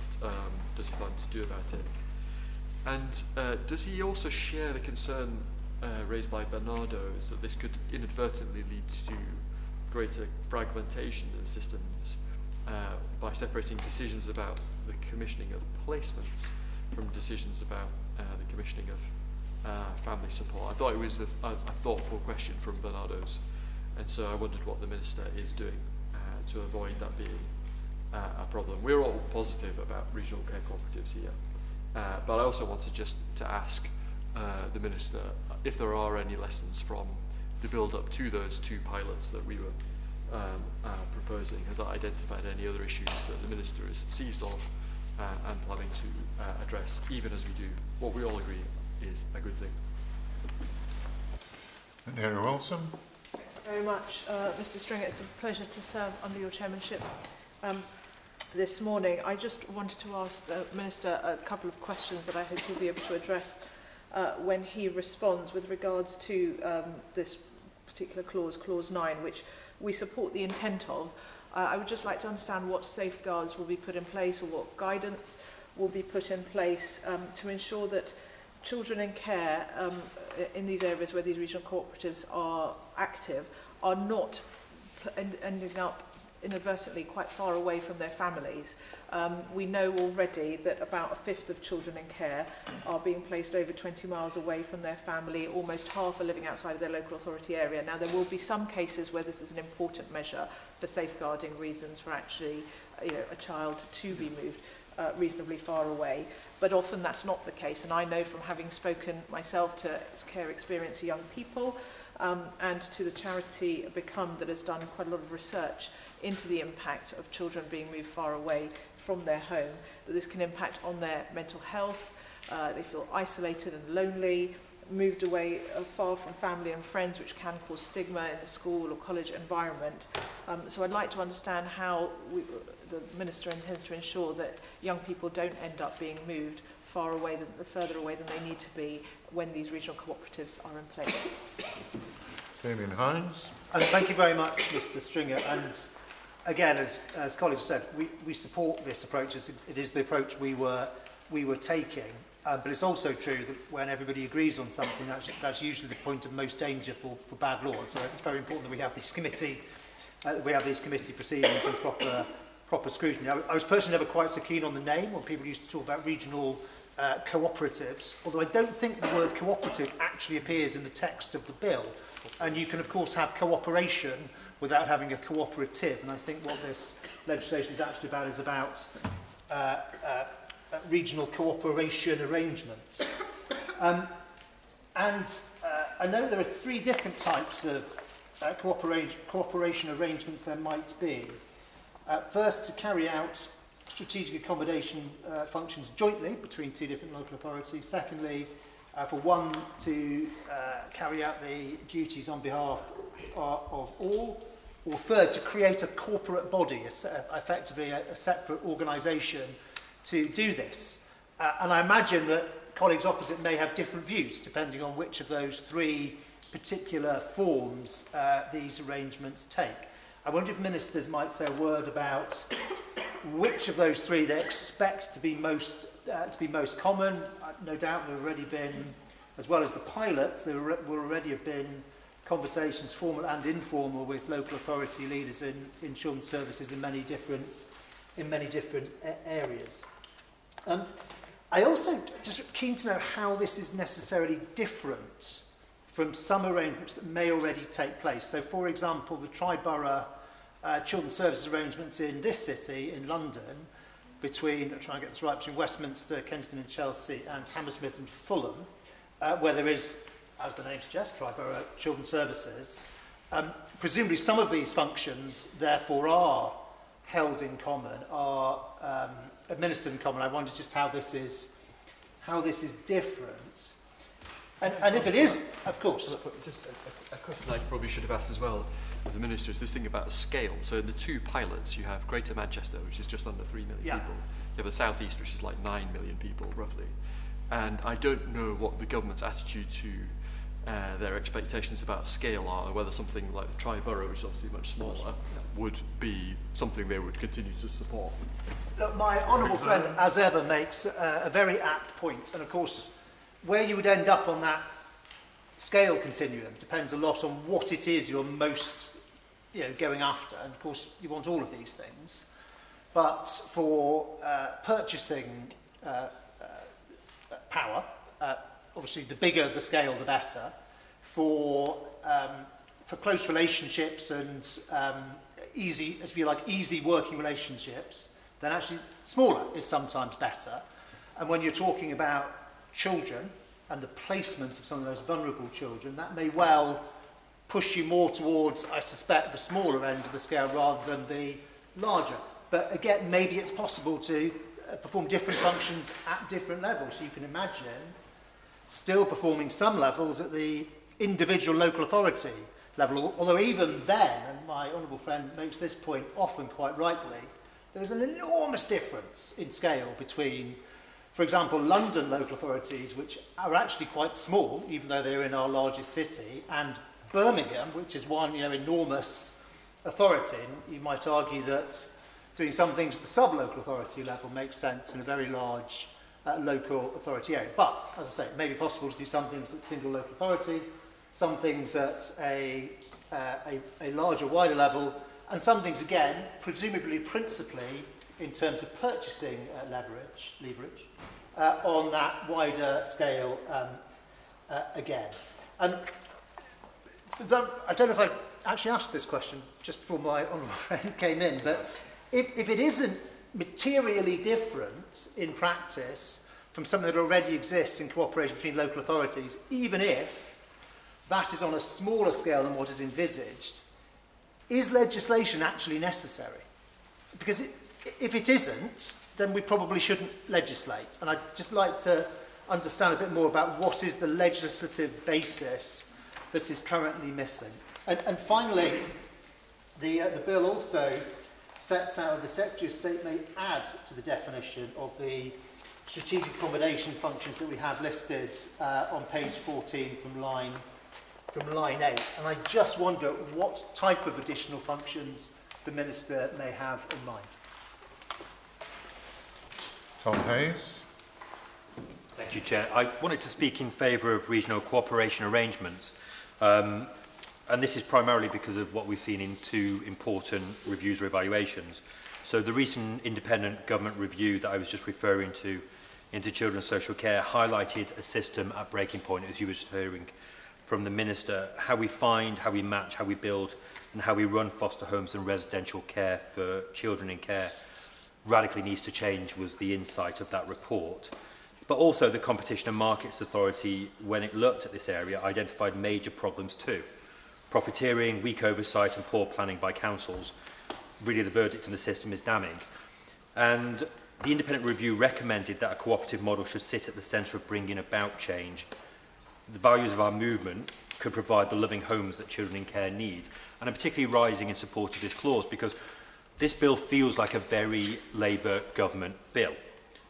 does he plan to do about it? And does he also share the concern raised by Bernardo, is that this could inadvertently lead to greater fragmentation in the systems by separating decisions about the commissioning of placements from decisions about the commissioning of family support? I thought it was a thoughtful question from Bernardo's, and so I wondered what the Minister is doing to avoid that being a problem. We're all positive about regional care cooperatives here, but I also wanted just to ask the Minister if there are any lessons from the build-up to those two pilots that we were proposing. Has that identified any other issues that the Minister is seized of and planning to address, even as we do what we all agree is a good thing? Harry Wilson. Thank you very much, Mr. Stringer. It's a pleasure to serve under your chairmanship this morning. I just wanted to ask the Minister a couple of questions that I hope he'll be able to address when he responds with regards to this particular clause, Clause 9, which we support the intent of. I would just like to understand what safeguards will be put in place, or what guidance will be put in place to ensure that children in care in these areas where these regional cooperatives are active are not ending up inadvertently quite far away from their families. We know already that about a fifth of children in care are being placed over 20 miles away from their family. Almost half are living outside of their local authority area. Now, there will be some cases where this is an important measure for safeguarding reasons for actually a child to be moved reasonably far away, but often that's not the case. And I know from having spoken myself to care experience young people and to the charity Become, that has done quite a lot of research into the impact of children being moved far away from their home, that this can impact on their mental health. They feel isolated and lonely, moved away far from family and friends, which can cause stigma in the school or college environment. So I'd like to understand how the Minister intends to ensure that young people don't end up being moved further away than they need to be when these regional cooperatives are in place. Damien Hines. Thank you very much, Mr. Stringer. And again, as colleagues said, we support this approach. It is the approach we were taking. But it's also true that when everybody agrees on something, that's usually the point of most danger for bad law. So it's very important that we have these committee proceedings and proper scrutiny. I was personally never quite so keen on the name when people used to talk about regional cooperatives, although I don't think the word cooperative actually appears in the text of the bill. And you can, of course, have cooperation without having a cooperative. And I think what this legislation is actually about is about regional cooperation arrangements. And I know there are three different types of cooperation arrangements there might be. First, to carry out strategic accommodation functions jointly between two different local authorities. Secondly, for one to carry out the duties on behalf of all. Or third, to create a corporate body, effectively a separate organisation to do this. And I imagine that colleagues opposite may have different views depending on which of those three particular forms these arrangements take. I wonder if ministers might say a word about which of those three they expect to be most common. No doubt there have already been, as well as the pilots, there will already have been conversations, formal and informal, with local authority leaders in children's services in many different areas. I also just keen to know how this is necessarily different from some arrangements that may already take place. So, for example, the tri-borough children's services arrangements in this city, in London, between, I'll try and get this right, between Westminster, Kensington and Chelsea, and Hammersmith and Fulham, where there is, as the name suggests, tri-borough children's services. Presumably some of these functions, therefore, are held in common, are administered in common. I wonder just how this is how this is different. And if it is, of course. Just a question I probably should have asked as well with the Minister is this thing about scale. So in the two pilots, you have Greater Manchester, which is just under 3 million people. You have the South East, which is like 9 million people, roughly. And I don't know what the government's attitude to their expectations about scale are, whether something like the Tri-Borough, which is obviously much smaller, would be something they would continue to support. Look, my honourable friend, as ever, makes a very apt point. And of course, where you would end up on that scale continuum depends a lot on what it is you're most going after. And of course, you want all of these things. But for purchasing power, obviously the bigger the scale, the better. For close relationships and easy, if you like, easy working relationships, then actually smaller is sometimes better. And when you're talking about children and the placement of some of those vulnerable children, that may well push you more towards, I suspect, the smaller end of the scale rather than the larger. But again, maybe it's possible to perform different functions at different levels. So you can imagine still performing some levels at the individual local authority level, although even then, and my honourable friend makes this point often quite rightly, there is an enormous difference in scale between, for example, London local authorities, which are actually quite small, even though they're in our largest city, and Birmingham, which is one enormous authority. And you might argue that doing some things at the sub-local authority level makes sense in a very large local authority area. But, as I say, it may be possible to do some things at single local authority, some things at a larger, wider level, and some things, again, presumably, principally, in terms of purchasing leverage, on that wider scale again. And I don't know if I actually asked this question just before my honourable friend came in, but if it isn't materially different in practice from something that already exists in cooperation between local authorities, even if that is on a smaller scale than what is envisaged, is legislation actually necessary? Because if it isn't, then we probably shouldn't legislate. And I'd just like to understand a bit more about what is the legislative basis that is currently missing. And finally, the bill also sets out the Secretary of State may add to the definition of the strategic accommodation functions that we have listed on page 14 from line 8. And I just wonder what type of additional functions the Minister may have in mind. Tom Hayes. Thank you, Chair. I wanted to speak in favour of regional cooperation arrangements. And this is primarily because of what we've seen in two important reviews or evaluations. So the recent independent government review that I was just referring to into children's social care highlighted a system at breaking point, as you were just hearing from the Minister. How we find, how we match, how we build and how we run foster homes and residential care for children in care radically needs to change was the insight of that report. But also the Competition and Markets Authority, when it looked at this area, identified major problems too. Profiteering, weak oversight and poor planning by councils. Really the verdict on the system is damning. And the independent review recommended that a cooperative model should sit at the centre of bringing about change. The values of our movement could provide the loving homes that children in care need. And I'm particularly rising in support of this clause because this bill feels like a very Labour government bill.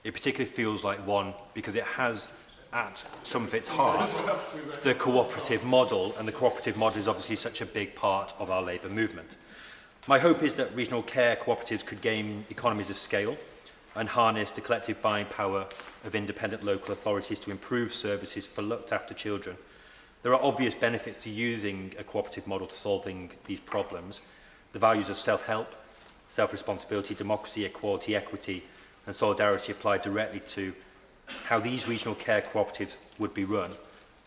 It particularly feels like one because it has at some of its heart the cooperative model, and the cooperative model is obviously such a big part of our Labour movement. My hope is that regional care cooperatives could gain economies of scale and harness the collective buying power of independent local authorities to improve services for looked after children. There are obvious benefits to using a cooperative model to solving these problems. The values of self-help, self-responsibility, democracy, equality, equity and solidarity apply directly to how these regional care cooperatives would be run.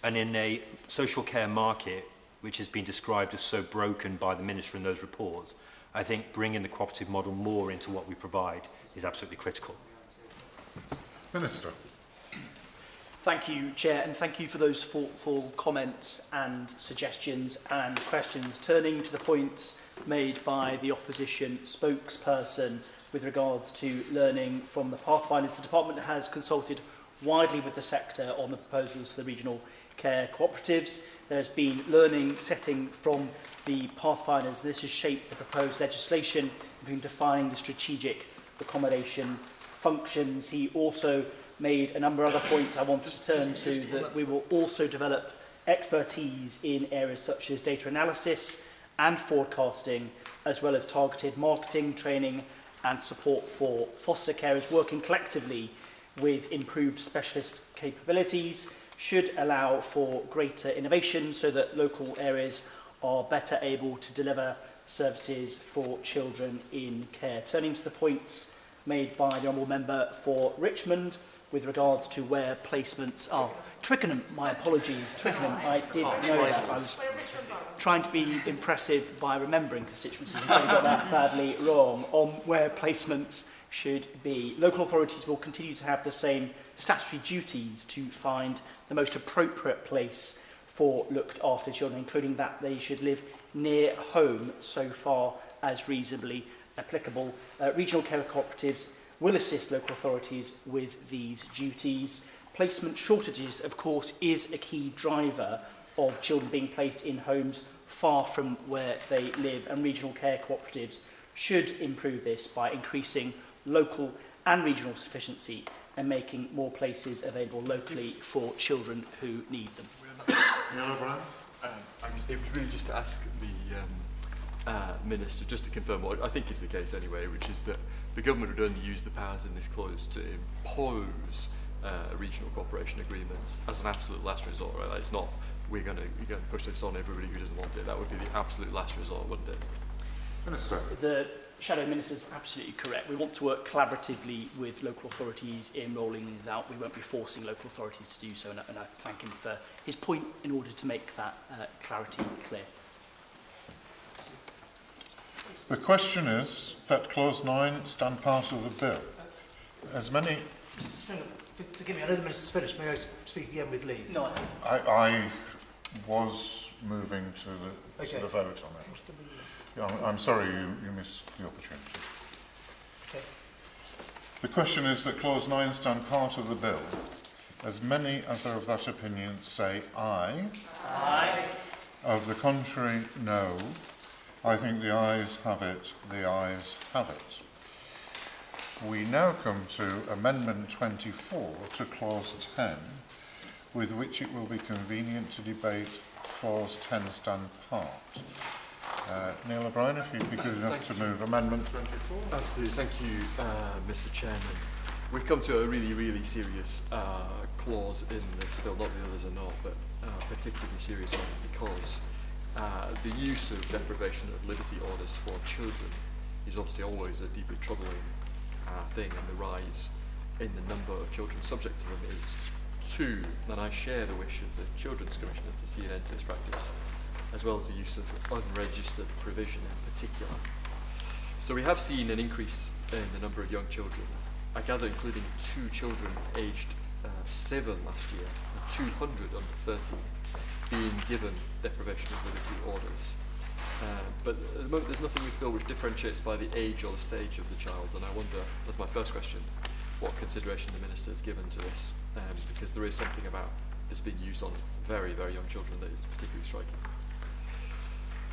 And in a social care market, which has been described as so broken by the Minister in those reports, I think bringing the cooperative model more into what we provide is absolutely critical. Minister. Thank you, Chair, and thank you for those thoughtful comments and suggestions and questions. Turning to the points made by the opposition spokesperson with regards to learning from the Pathfinders, the Department has consulted widely with the sector on the proposals for the regional care cooperatives. There's been learning setting from the pathfinders. This has shaped the proposed legislation, including defining the strategic accommodation functions. He also made a number of other points I wanted to turn to, that we will also develop expertise in areas such as data analysis and forecasting, as well as targeted marketing, training and support for foster carers. Working collectively with improved specialist capabilities should allow for greater innovation so that local areas are better able to deliver services for children in care. Turning to the points made by the Honourable Member for Richmond with regards to where placements are. Twickenham, my apologies, Twickenham, I did know that. I was trying to be impressive by remembering constituencies and I got that badly wrong on where placements should be. Local authorities will continue to have the same statutory duties to find the most appropriate place for looked after children, including that they should live near home so far as reasonably applicable. Regional care cooperatives will assist local authorities with these duties. Placement shortages, of course, is a key driver of children being placed in homes far from where they live, and regional care cooperatives should improve this by increasing local and regional sufficiency and making more places available locally for children who need them. It was really just to ask the Minister, just to confirm what I think is the case anyway, which is that the government would only use the powers in this clause to impose regional cooperation agreements as an absolute last resort, right? That is not, we're going to push this on everybody who doesn't want it. That would be the absolute last resort, wouldn't it? Minister. The Shadow Minister is absolutely correct. We want to work collaboratively with local authorities in rolling these out. We won't be forcing local authorities to do so, and I thank him for his point in order to make that clarity clear. The question is that Clause 9 stand part of the bill. As many... Mr Stringer, forgive me, I know the Minister's finished. May I speak again with leave? No, I was moving to the vote on it. Yeah, I'm sorry you missed the opportunity. Okay. The question is that Clause 9 stand part of the bill. As many as are of that opinion say aye. Aye. Of the contrary, no. I think the ayes have it. The ayes have it. We now come to Amendment 24 to Clause 10, with which it will be convenient to debate Clause 10 stand part. Neil O'Brien, if you'd be good enough to move Amendment 24. Absolutely. Thank you, Mr Chairman. We've come to a really, really serious clause in this bill. Not the others are not, but particularly serious one because the use of deprivation of liberty orders for children is obviously always a deeply troubling thing, and the rise in the number of children subject to them is too. And I share the wish of the Children's Commissioner to see an end to this practice, as well as the use of unregistered provision in particular. So we have seen an increase in the number of young children, I gather including 2 children aged 7 last year, and 200 under 13 being given deprivation of liberty orders. But at the moment there's nothing in this bill which differentiates by the age or the stage of the child, and I wonder, as my first question, what consideration the Minister has given to this, because there is something about this being used on very, very young children that is particularly striking.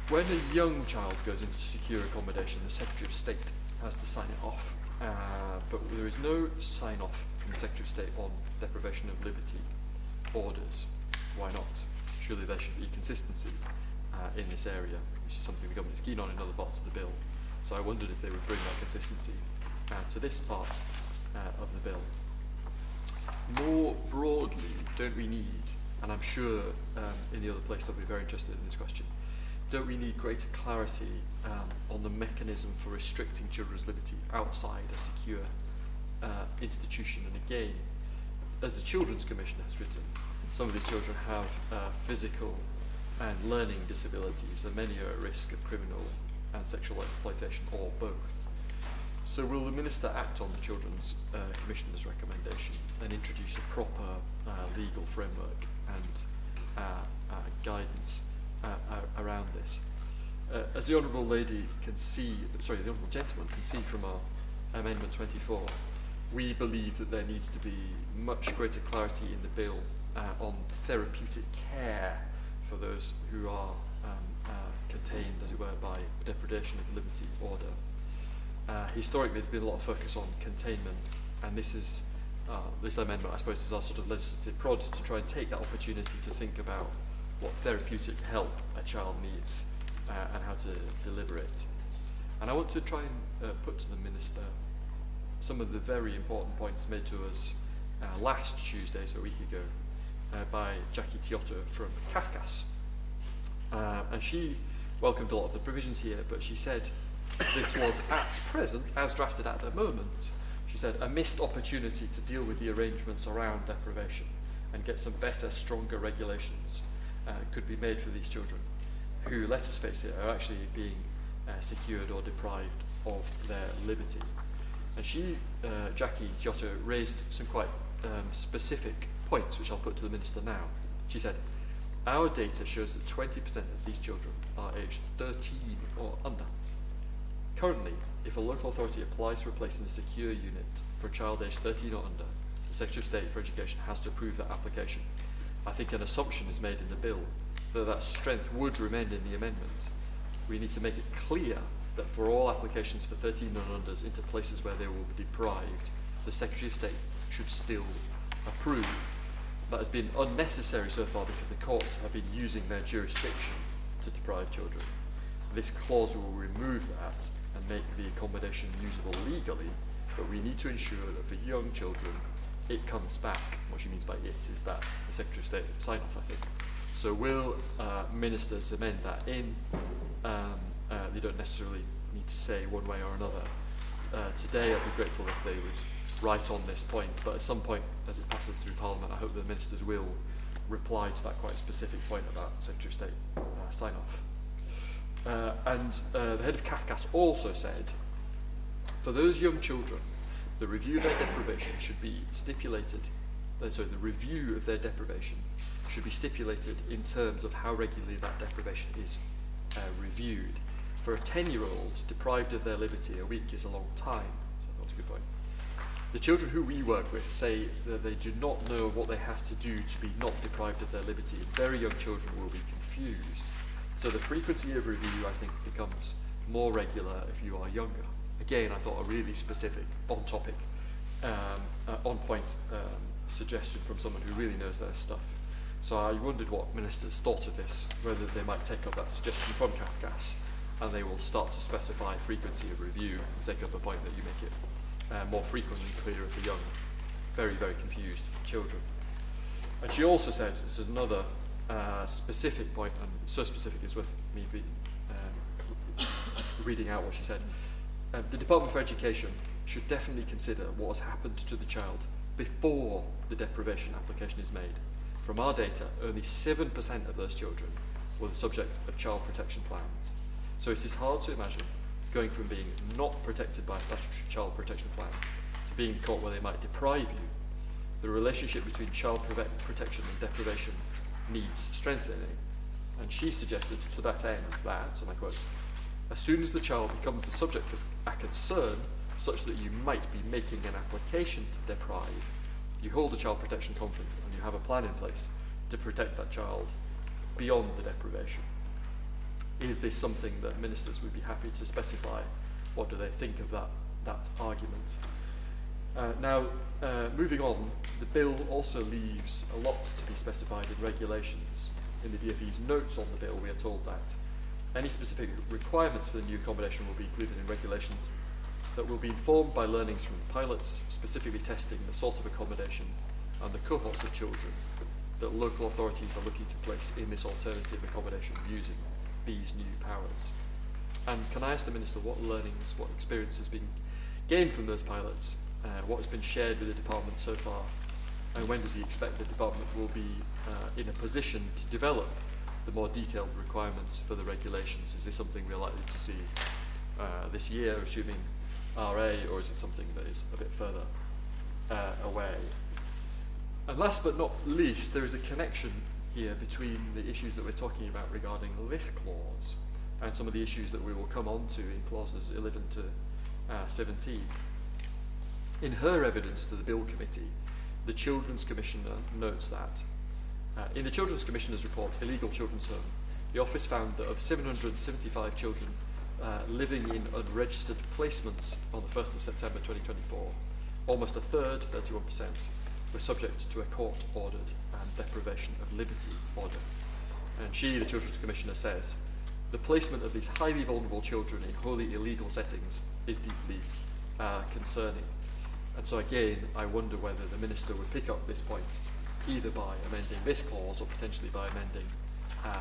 When a young child goes into secure accommodation, the Secretary of State has to sign it off, but there is no sign-off from the Secretary of State on deprivation of liberty orders. Why not? Surely there should be consistency in this area, which is something the government is keen on in other parts of the bill. So I wondered if they would bring that consistency to this part of the bill. More broadly, don't we need, and I'm sure in the other place they'll be very interested in this question, don't we need greater clarity on the mechanism for restricting children's liberty outside a secure institution? And again, as the Children's Commission has written, some of these children have physical and learning disabilities, and many are at risk of criminal and sexual exploitation, or both. So will the Minister act on the Children's Commissioner's recommendation and introduce a proper legal framework and guidance around this? As the Honourable Lady can see, sorry, the Honourable Gentleman can see from our Amendment 24, we believe that there needs to be much greater clarity in the bill on therapeutic care for those who are contained, as it were, by deprivation of liberty order. Historically, there's been a lot of focus on containment, and this amendment, I suppose, is our sort of legislative prod to try and take that opportunity to think about what therapeutic help a child needs and how to deliver it. And I want to try and put to the Minister some of the very important points made to us last Tuesday, so a week ago, by Jackie Tiotto from Kafkas. And she welcomed a lot of the provisions here, but she said this was at present, as drafted at the moment, she said, a missed opportunity to deal with the arrangements around deprivation and get some better, stronger regulations could be made for these children who, let us face it, are actually being secured or deprived of their liberty. And she, Jackie Tiotto, raised some quite specific points, which I'll put to the Minister now. She said, our data shows that 20% of these children are aged 13 or under. Currently, if a local authority applies for a place in a secure unit for a child aged 13 or under, the Secretary of State for Education has to approve that application. I think an assumption is made in the bill that strength would remain in the amendment. We need to make it clear that for all applications for 13 and unders into places where they will be deprived, the Secretary of State should still approve. That has been unnecessary so far because the courts have been using their jurisdiction to deprive children. This clause will remove that and make the accommodation usable legally, but we need to ensure that for young children it comes back. What she means by it is that the Secretary of State sign off, I think. So will ministers amend that in? They don't necessarily need to say one way or another. Today I'd be grateful if they would write on this point, but at some point as it passes through Parliament I hope the ministers will reply to that quite specific point about Secretary of State sign off. And the head of Kafkas also said, for those young children, the review of their deprivation should be stipulated, the review of their deprivation should be stipulated in terms of how regularly that deprivation is reviewed. For a 10-year-old deprived of their liberty, a week is a long time. So I thought it was a good point. The children who we work with say that they do not know what they have to do to be not deprived of their liberty. Very young children will be confused. So the frequency of review, I think, becomes more regular if you are younger. Again, I thought a really specific, on-topic, on-point suggestion from someone who really knows their stuff. So I wondered what ministers thought of this, whether they might take up that suggestion from Kafkas, and they will start to specify frequency of review and take up a point that you make it more frequent and clearer for young, very, very confused children. And she also said, this is another specific point, and so specific it's worth me reading out what she said. The Department for Education should definitely consider what has happened to the child before the deprivation application is made. From our data, only 7% of those children were the subject of child protection plans. So it is hard to imagine going from being not protected by a statutory child protection plan to being caught where they might deprive you. The relationship between child protection and deprivation needs strengthening. And she suggested to that end that, and I quote, as soon as the child becomes the subject of a concern such that you might be making an application to deprive, you hold a child protection conference and you have a plan in place to protect that child beyond the deprivation. Is this something that ministers would be happy to specify? What do they think of that argument? Now, moving on, the bill also leaves a lot to be specified in regulations. In the DfE's notes on the bill, we are told that any specific requirements for the new accommodation will be included in regulations that will be informed by learnings from pilots, specifically testing the sort of accommodation and the cohorts of children that local authorities are looking to place in this alternative accommodation using these new powers. And can I ask the Minister what learnings, what experience has been gained from those pilots, what has been shared with the Department so far, and when does he expect the Department will be in a position to develop the more detailed requirements for the regulations? Is this something we're likely to see this year, assuming RA, or is it something that is a bit further away? And last but not least, there is a connection here between the issues that we're talking about regarding this clause and some of the issues that we will come on to in clauses 11 to 17. In her evidence to the Bill Committee, the Children's Commissioner notes that in the Children's Commissioner's report, Illegal Children's Home, the office found that of 775 children living in unregistered placements on the 1st of September 2024, almost a third, 31%, were subject to a court-ordered deprivation of liberty order. And she, the Children's Commissioner, says, the placement of these highly vulnerable children in wholly illegal settings is deeply concerning. And so again, I wonder whether the Minister would pick up this point either by amending this clause or potentially by amending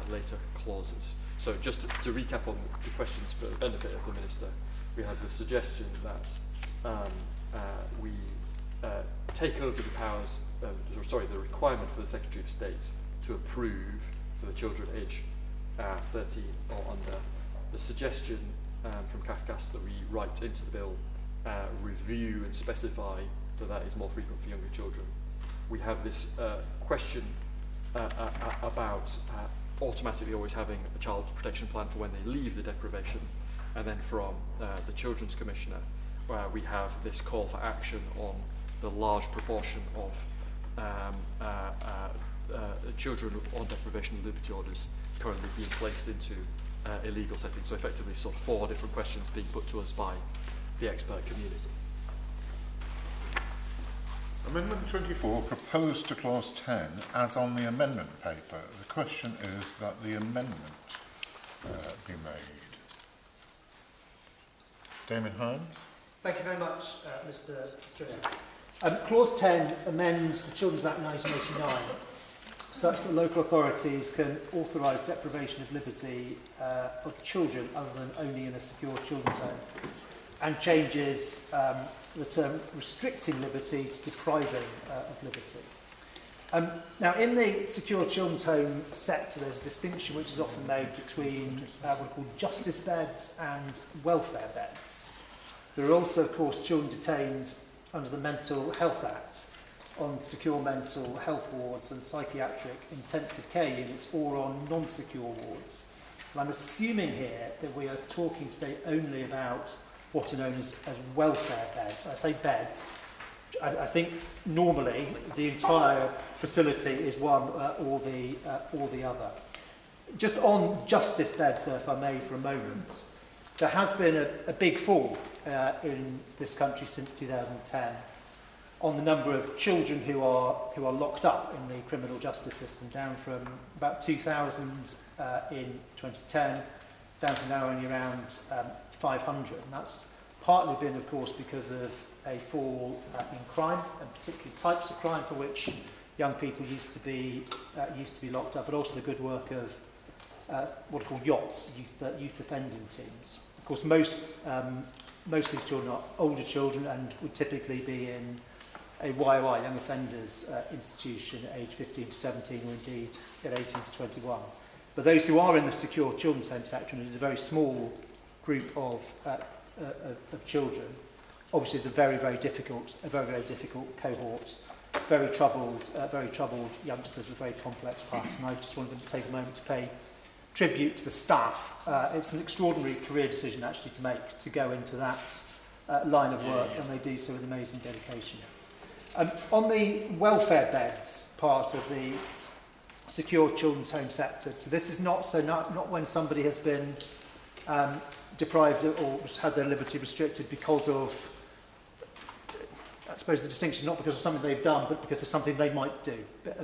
later clauses. So just to recap on the questions for the benefit of the Minister, we have the suggestion that we take over the powers, the requirement for the Secretary of State to approve for the children aged 13 or under. The suggestion from CAFCAS that we write into the bill review and specify that is more frequent for younger children. We have this question about automatically always having a child protection plan for when they leave the deprivation, and then from the Children's Commissioner, where we have this call for action on the large proportion of children on deprivation of liberty orders currently being placed into illegal settings. So effectively sort of 4 different questions being put to us by the expert community. Amendment 24 proposed to clause 10 as on the amendment paper. The question is that the amendment be made. Damien Hines. Thank you very much, Mr. Stringer. Clause 10 amends the Children's Act 1989 such that local authorities can authorise deprivation of liberty of children other than only in a secure children's home, and changes the term restricting liberty to depriving of liberty. Now, in the secure children's home sector, there's a distinction which is often made between what are called justice beds and welfare beds. There are also, of course, children detained under the Mental Health Act on secure mental health wards and psychiatric intensive care units, or on non-secure wards. And I'm assuming here that we are talking today only about what are known as welfare beds. I say beds. I think normally the entire facility is one or the other. Just on justice beds, though, if I may, for a moment, there has been a big fall in this country since 2010 on the number of children who are locked up in the criminal justice system, down from about 2,000 in 2010 down to now only around 500. And that's partly been, of course, because of a fall in crime, and particularly types of crime for which young people used to be locked up, but also the good work of what are called YOTs, youth offending teams. Of course, most of these children are older children and would typically be in a YOI, young offenders institution, at age 15 to 17, or indeed at 18 to 21. But those who are in the secure children's home sector, and it is a very small group of children, obviously is a very, very difficult cohort, very troubled youngsters with very complex pasts. And I just wanted to take a moment to pay tribute to the staff. It's an extraordinary career decision actually to make, to go into that line of work, and they do so with amazing dedication. On the welfare beds part of the secure children's home sector, so this is not when somebody has been deprived or had their liberty restricted because of, I suppose the distinction is not because of something they've done, but because of something they might do,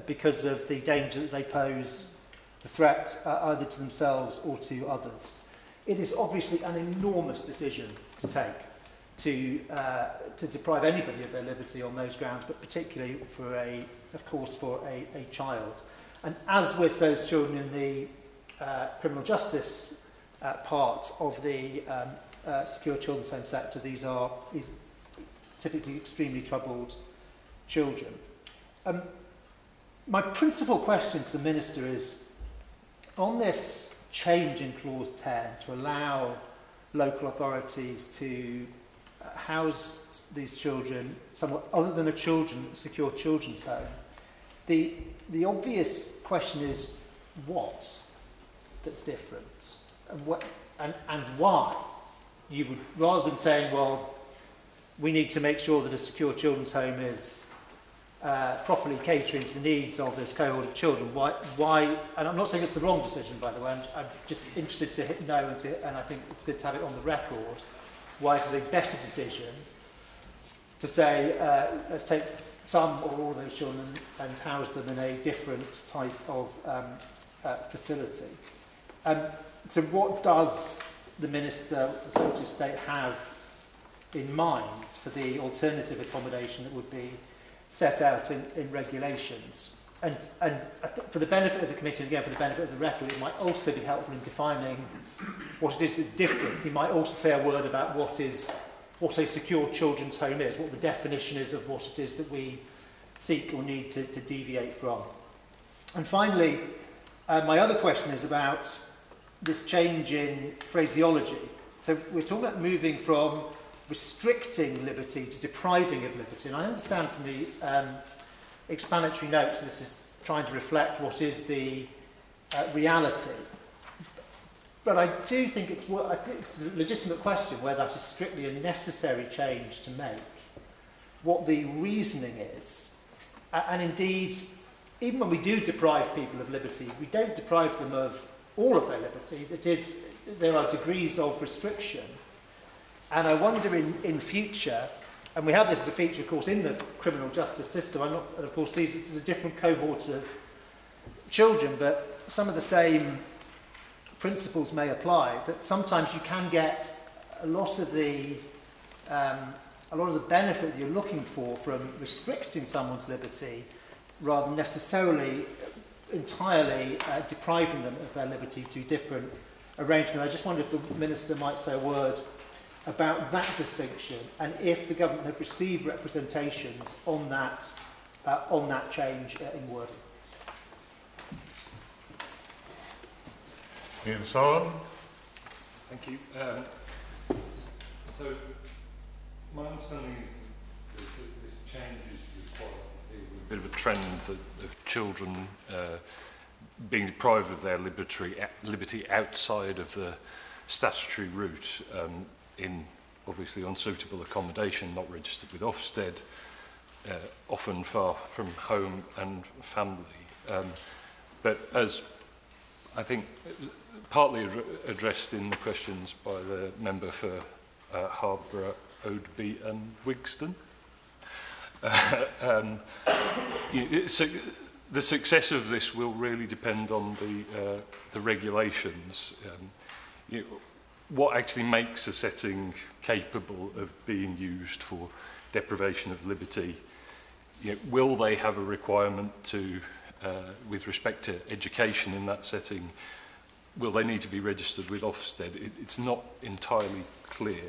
because of the danger that they pose, the threat either to themselves or to others. It is obviously an enormous decision to take to deprive anybody of their liberty on those grounds, but particularly for a child. And as with those children in the criminal justice part of the secure children's home sector, these are typically extremely troubled children. My principal question to the Minister is, on this change in clause 10 to allow local authorities to house these children somewhat other than a secure children's home, the obvious question is what that's different, and why you would, rather than saying, well, we need to make sure that a secure children's home is properly catering to the needs of this cohort of children. Why? And I'm not saying it's the wrong decision, by the way. I'm just interested to know, and I think it's good to have it on the record, why it is a better decision to say, let's take some or all of those children and house them in a different type of facility. So what does the Minister, the Secretary of State, have in mind for the alternative accommodation that would be set out in regulations? And for the benefit of the committee, and again for the benefit of the record, it might also be helpful in defining what it is that's different. You might also say a word about what a secure children's home is, what the definition is of what it is that we seek or need to deviate from. And finally, my other question is about this change in phraseology. So we're talking about moving from restricting liberty to depriving of liberty. And I understand from the explanatory notes this is trying to reflect what is the reality. But I do think it's a legitimate question whether that is strictly a necessary change to make, what the reasoning is. And indeed, even when we do deprive people of liberty, we don't deprive them of all of their liberty. That is, there are degrees of restriction. And I wonder in future, and we have this as a feature, of course, in the criminal justice system, and of course, this is a different cohort of children, but some of the same principles may apply, that sometimes you can get a lot of the benefit that you're looking for from restricting someone's liberty rather than necessarily entirely depriving them of their liberty through different arrangements. I just wonder if the Minister might say a word about that distinction and if the government have received representations on that change in wording. Ian Solon. Thank you. So, my understanding is that this change is required to deal with a bit of a trend of children being deprived of their liberty outside of the statutory route in obviously unsuitable accommodation, not registered with Ofsted, often far from home and family. But as I think partly addressed in the questions by the member for Harborough, Oadby and Wigston. The success of this will really depend on the regulations. What actually makes a setting capable of being used for deprivation of liberty? Will they have a requirement to, with respect to education in that setting, will they need to be registered with Ofsted? It's not entirely clear.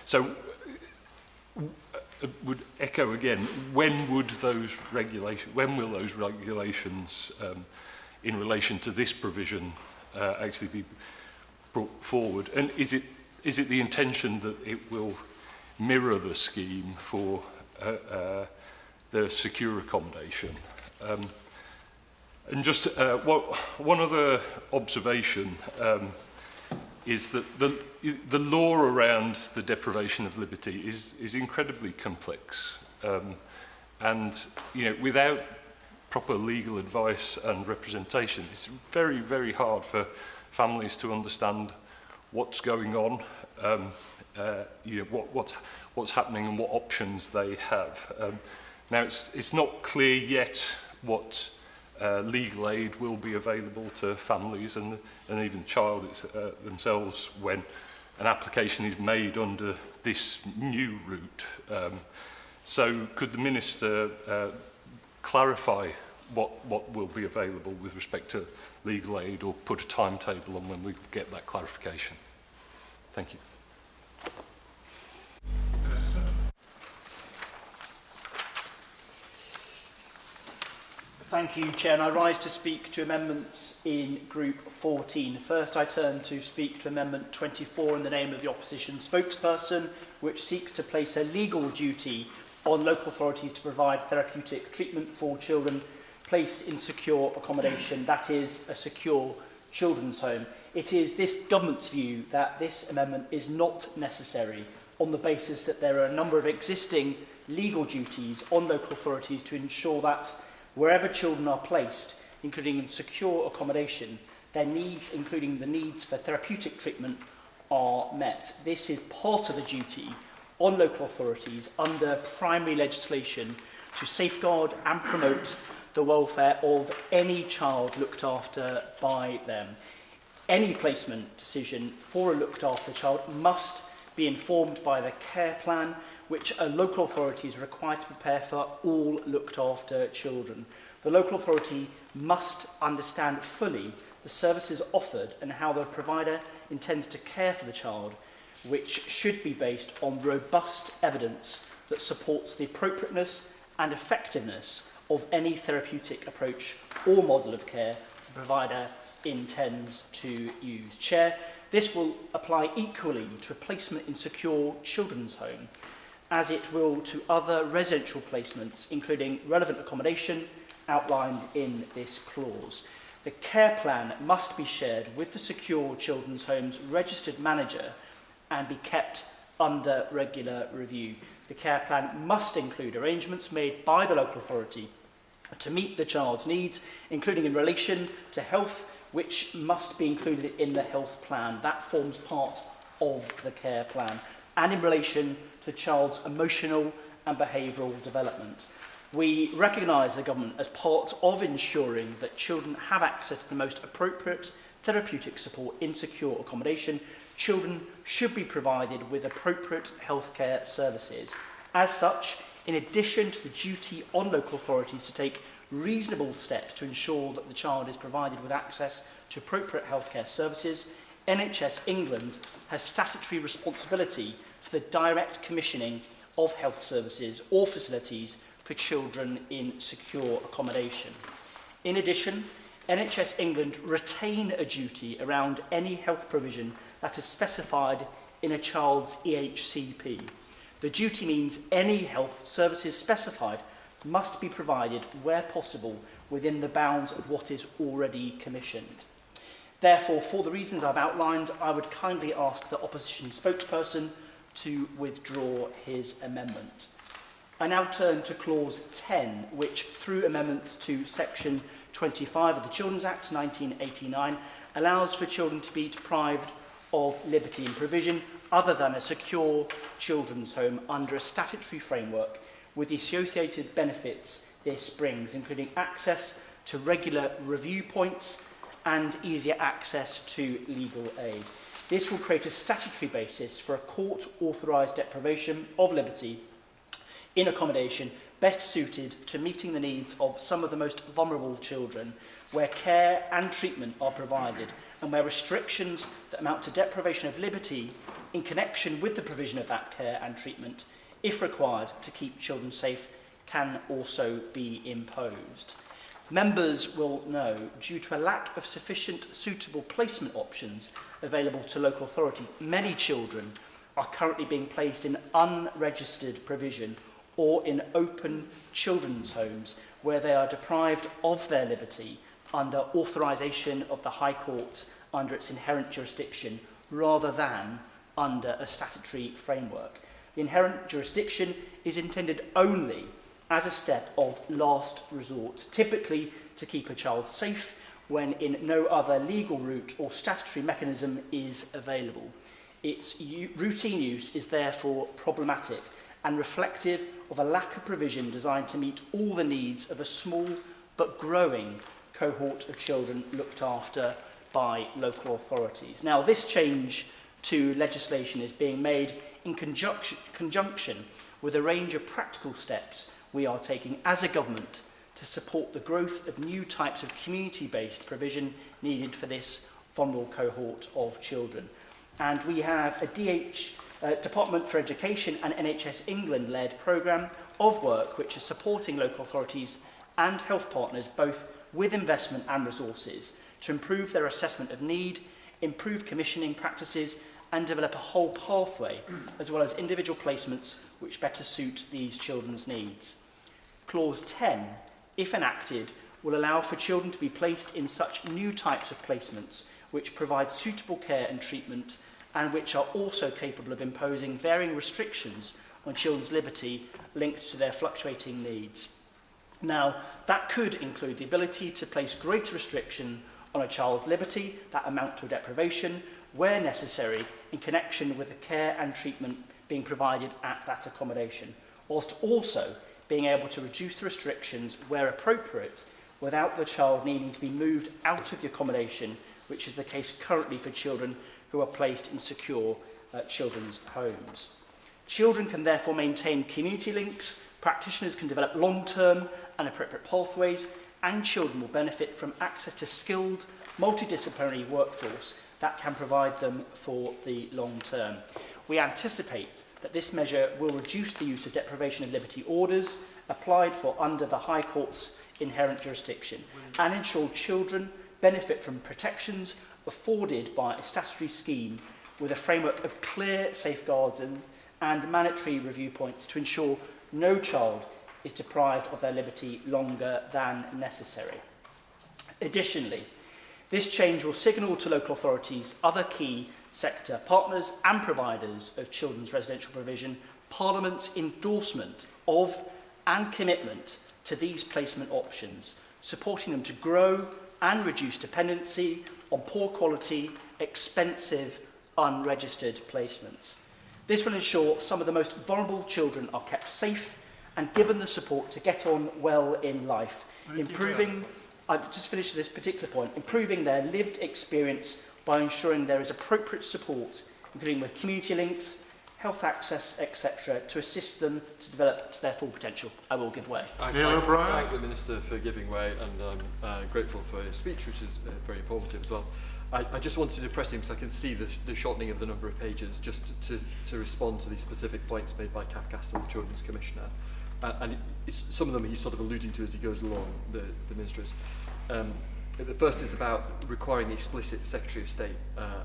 So, would echo again, when will those regulations in relation to this provision actually be brought forward? And is it the intention that it will mirror the scheme for the secure accommodation? And just one other observation is that the law around the deprivation of liberty is incredibly complex, and without proper legal advice and representation, it's very, very hard for families to understand what's going on, what's happening and what options they have. Now, it's not clear yet what legal aid will be available to families and even child themselves when an application is made under this new route. So could the Minister clarify what will be available with respect to legal aid, or put a timetable on when we get that clarification? Thank you. Thank you, Chair. And I rise to speak to amendments in Group 14. First, I turn to speak to Amendment 24 in the name of the opposition spokesperson, which seeks to place a legal duty on local authorities to provide therapeutic treatment for children placed in secure accommodation, that is, a secure children's home. It is this government's view that this amendment is not necessary on the basis that there are a number of existing legal duties on local authorities to ensure that wherever children are placed, including in secure accommodation, their needs, including the needs for therapeutic treatment, are met. This is part of the duty on local authorities under primary legislation to safeguard and promote the welfare of any child looked after by them. Any placement decision for a looked after child must be informed by the care plan, which a local authority is required to prepare for all looked after children. The local authority must understand fully the services offered and how the provider intends to care for the child, which should be based on robust evidence that supports the appropriateness and effectiveness of any therapeutic approach or model of care the provider intends to use. Chair, this will apply equally to a placement in secure children's home, as it will to other residential placements, including relevant accommodation outlined in this clause. The care plan must be shared with the secure children's home's registered manager and be kept under regular review. The care plan must include arrangements made by the local authority to meet the child's needs, including in relation to health, which must be included in the health plan. That forms part of the care plan, and in relation to the child's emotional and behavioural development. We recognise the government as part of ensuring that children have access to the most appropriate therapeutic support in secure accommodation. Children should be provided with appropriate healthcare services. As such, in addition to the duty on local authorities to take reasonable steps to ensure that the child is provided with access to appropriate healthcare services, NHS England has statutory responsibility for the direct commissioning of health services or facilities for children in secure accommodation. In addition, NHS England retain a duty around any health provision that is specified in a child's EHCP. The duty means any health services specified must be provided where possible within the bounds of what is already commissioned. Therefore, for the reasons I've outlined, I would kindly ask the opposition spokesperson to withdraw his amendment. I now turn to clause 10, which, through amendments to section 25 of the Children's Act 1989, allows for children to be deprived of liberty in provision other than a secure children's home under a statutory framework, with the associated benefits this brings, including access to regular review points and easier access to legal aid. This will create a statutory basis for a court-authorised deprivation of liberty in accommodation best suited to meeting the needs of some of the most vulnerable children, where care and treatment are provided, and where restrictions that amount to deprivation of liberty in connection with the provision of that care and treatment, if required to keep children safe, can also be imposed. Members will know, due to a lack of sufficient suitable placement options available to local authorities, many children are currently being placed in unregistered provision or in open children's homes, where they are deprived of their liberty under authorisation of the High Court under its inherent jurisdiction, rather than under a statutory framework. The inherent jurisdiction is intended only as a step of last resort, typically to keep a child safe when in no other legal route or statutory mechanism is available. Its routine use is therefore problematic and reflective of a lack of provision designed to meet all the needs of a small but growing cohort of children looked after by local authorities. Now, this change to legislation is being made in conjunction with a range of practical steps we are taking as a government to support the growth of new types of community-based provision needed for this vulnerable cohort of children. And we have a Department for Education and NHS England-led programme of work which is supporting local authorities and health partners both with investment and resources to improve their assessment of need, improve commissioning practices and develop a whole pathway, as well as individual placements which better suit these children's needs. Clause 10, if enacted, will allow for children to be placed in such new types of placements which provide suitable care and treatment and which are also capable of imposing varying restrictions on children's liberty linked to their fluctuating needs. Now, that could include the ability to place greater restriction on a child's liberty that amount to a deprivation, where necessary, in connection with the care and treatment being provided at that accommodation, whilst also being able to reduce the restrictions where appropriate without the child needing to be moved out of the accommodation, which is the case currently for children who are placed in secure children's homes. Children can therefore maintain community links, practitioners can develop long-term and appropriate pathways, and children will benefit from access to skilled, multidisciplinary workforce that can provide them for the long term. We anticipate that this measure will reduce the use of deprivation of liberty orders applied for under the High Court's inherent jurisdiction and ensure children benefit from protections afforded by a statutory scheme with a framework of clear safeguards and mandatory review points to ensure no child is deprived of their liberty longer than necessary. Additionally, this change will signal to local authorities, other key sector partners and providers of children's residential provision, Parliament's endorsement of and commitment to these placement options, supporting them to grow and reduce dependency on poor quality, expensive, unregistered placements. This will ensure some of the most vulnerable children are kept safe and given the support to get on well in life, improving, I'll just finish this particular point, improving their lived experience by ensuring there is appropriate support, including with community links, health access, etc., to assist them to develop to their full potential. I will give way. I thank the Minister for giving way, and I'm grateful for his speech, which is very informative as well. I just wanted to press him because I can see the shortening of the number of pages, just to respond to these specific points made by Kath Castle, the Children's Commissioner. And some of them he's sort of alluding to as he goes along, the Minister is. The first is about requiring the explicit Secretary of State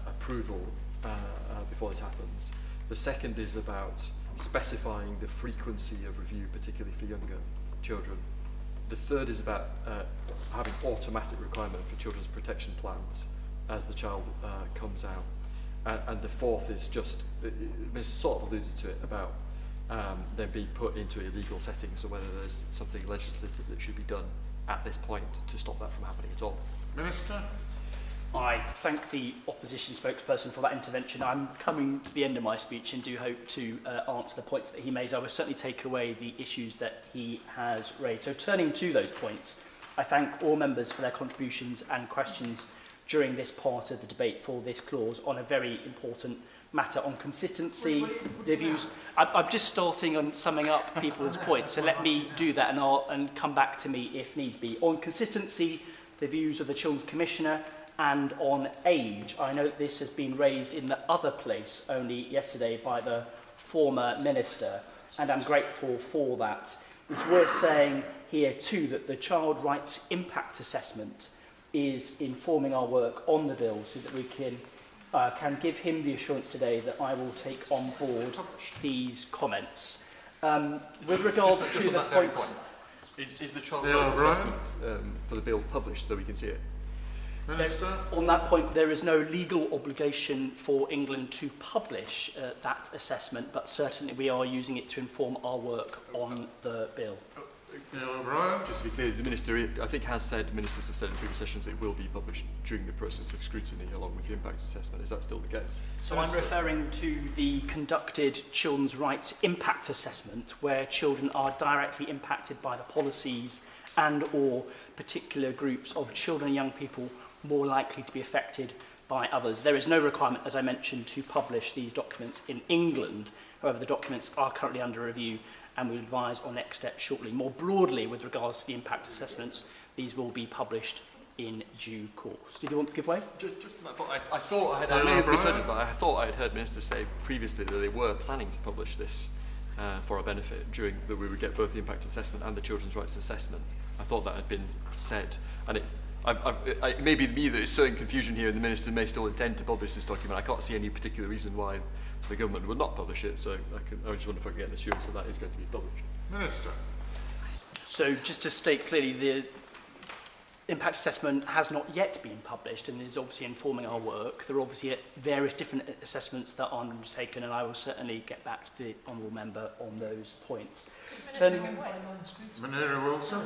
approval before this happens. The second is about specifying the frequency of review, particularly for younger children. The third is about having automatic requirement for children's protection plans as the child comes out. And the fourth is just, Ms. sort of alluded to it, about them being put into illegal settings, or whether there's something legislative that should be done at this point to stop that from happening at all. Minister? I thank the opposition spokesperson for that intervention. I'm coming to the end of my speech and do hope to answer the points that he made. I will certainly take away the issues that he has raised. So turning to those points, I thank all members for their contributions and questions during this part of the debate for this clause on a very important matter on consistency, the views. I'm just starting on summing up people's points, so let me do that and come back to me if needs be. On consistency, the views of the Children's Commissioner, and on age, I know that this has been raised in the other place only yesterday by the former Minister, and I'm grateful for that. It's worth saying here too that the Child Rights Impact Assessment is informing our work on the bill so that we can give him the assurance today that I will take on board these comments. With regard to the point... Is the Child Rights Assessment for the bill published so we can see it? On that point, there is no legal obligation for England to publish that assessment, but certainly we are using it to inform our work on the bill. Just to be clear, the Minister, I think, has said, ministers have said in previous sessions it will be published during the process of scrutiny along with the impact assessment. Is that still the case? So I'm referring to the conducted Children's Rights Impact Assessment, where children are directly impacted by the policies and or particular groups of children and young people more likely to be affected by others. There is no requirement, as I mentioned, to publish these documents in England. However, the documents are currently under review and we'll advise on next steps shortly. More broadly, with regards to the impact assessments, these will be published in due course. Did you want to give way? Just I thought I had heard ministers say previously that they were planning to publish this for our benefit, that we would get both the impact assessment and the children's rights assessment. I thought that had been said, and it may be me that is sowing confusion here, and the minister may still intend to publish this document. I can't see any particular reason why the government would not publish it, so I just wonder if I can get an assurance that that is going to be published. Minister. So just to state clearly, impact assessment has not yet been published and is obviously informing our work. There are obviously various different assessments that are undertaken, and I will certainly get back to the honourable member on those points. Manera Wilson.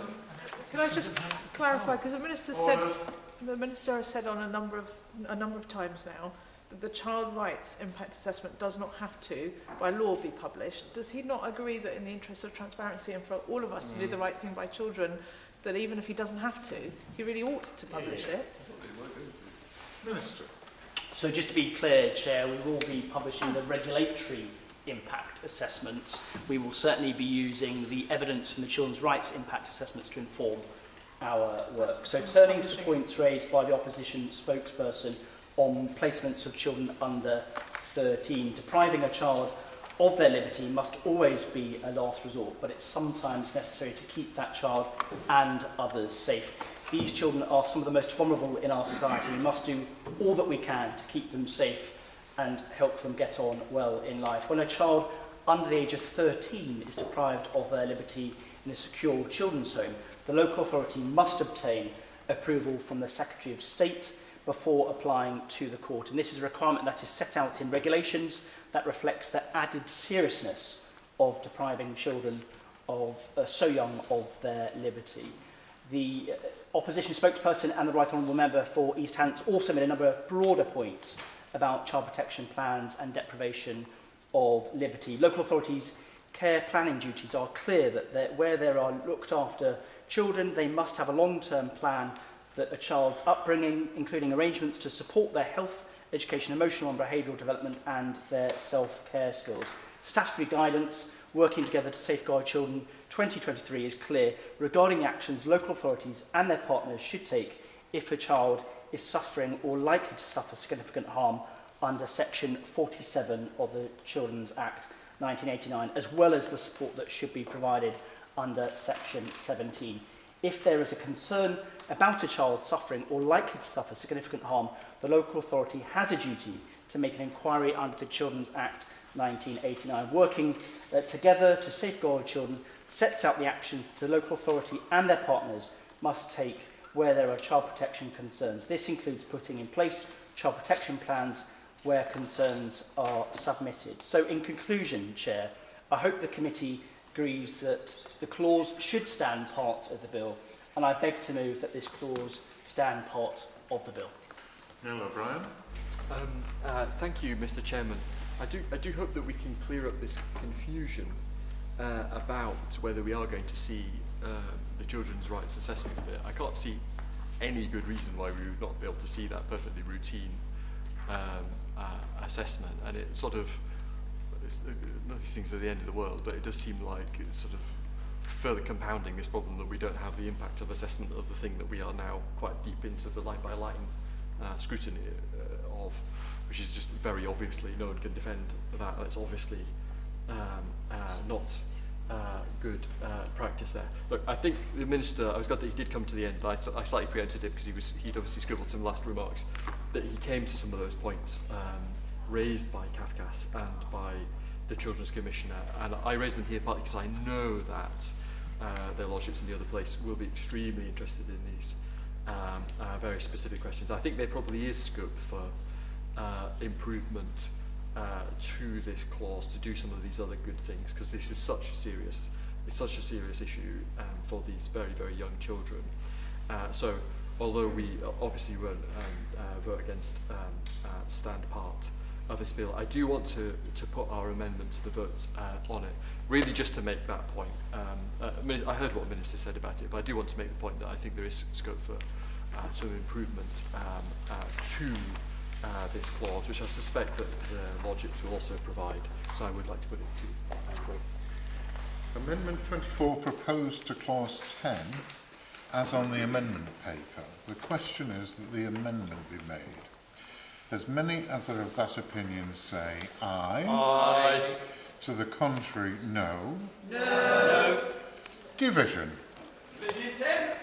Can I just clarify, because the Minister has said on a number of times now that the child rights impact assessment does not have to, by law, be published. Does he not agree that in the interest of transparency and for all of us to do the right thing by children, that even if he doesn't have to, he really ought to publish it? Minister. So just to be clear, Chair, we will be publishing the regulatory impact assessments. We will certainly be using the evidence from the children's rights impact assessments to inform our work. So turning to the points raised by the opposition spokesperson on placements of children under 13, depriving a child of their liberty must always be a last resort, but it's sometimes necessary to keep that child and others safe. These children are some of the most vulnerable in our society. We must do all that we can to keep them safe and help them get on well in life. When a child under the age of 13 is deprived of their liberty in a secure children's home, the local authority must obtain approval from the Secretary of State before applying to the court. And this is a requirement that is set out in regulations that reflects the added seriousness of depriving children of so young of their liberty. The opposition spokesperson and the right honourable member for East Hants also made a number of broader points about child protection plans and deprivation of liberty. Local authorities' care planning duties are clear that where there are looked after children, they must have a long-term plan that a child's upbringing, including arrangements to support their health, education, emotional and behavioural development and their self-care skills. Statutory guidance, Working Together to Safeguard Children 2023 is clear regarding the actions local authorities and their partners should take if a child is suffering or likely to suffer significant harm under Section 47 of the Children's Act 1989, as well as the support that should be provided under Section 17. If there is a concern about a child suffering or likely to suffer significant harm, the local authority has a duty to make an inquiry under the Children's Act 1989. Working Together to Safeguard Children sets out the actions the local authority and their partners must take where there are child protection concerns. This includes putting in place child protection plans where concerns are submitted. So in conclusion, Chair, I hope the committee agrees that the clause should stand part of the bill, and I beg to move that this clause stand part of the bill. Neil O'Brien. Thank you, Mr. Chairman. I do hope that we can clear up this confusion about whether we are going to see the children's rights assessment bit. I can't see any good reason why we would not be able to see that perfectly routine assessment, and it sort of, none of these things are the end of the world, but it does seem like it's sort of further compounding this problem that we don't have the impact of assessment of the thing that we are now quite deep into the line-by-line scrutiny of, which is just very obviously, no one can defend that. That's obviously not good practice there. Look, I think the Minister, I was glad that he did come to the end, but I slightly preempted it because he'd obviously scribbled some last remarks, that he came to some of those points raised by CAFCAS and by the Children's Commissioner, and I raised them here partly because I know that their Lordships in the other place will be extremely interested in these very specific questions. I think there probably is scope for improvement to this clause to do some of these other good things, because this is such a serious issue for these very, very young children. So although we obviously won't vote against stand part of this bill, I do want to put our amendment to the vote on it, really just to make that point. I heard what the Minister said about it, but I do want to make the point that I think there is scope for some improvement to this clause, which I suspect that the Lordships will also provide. So I would like to put it to vote. Amendment 24 proposed to clause 10 as on the amendment paper. The question is that the amendment be made. As many as are of that opinion say aye. Aye. To the contrary, no. No. Division. Division 10.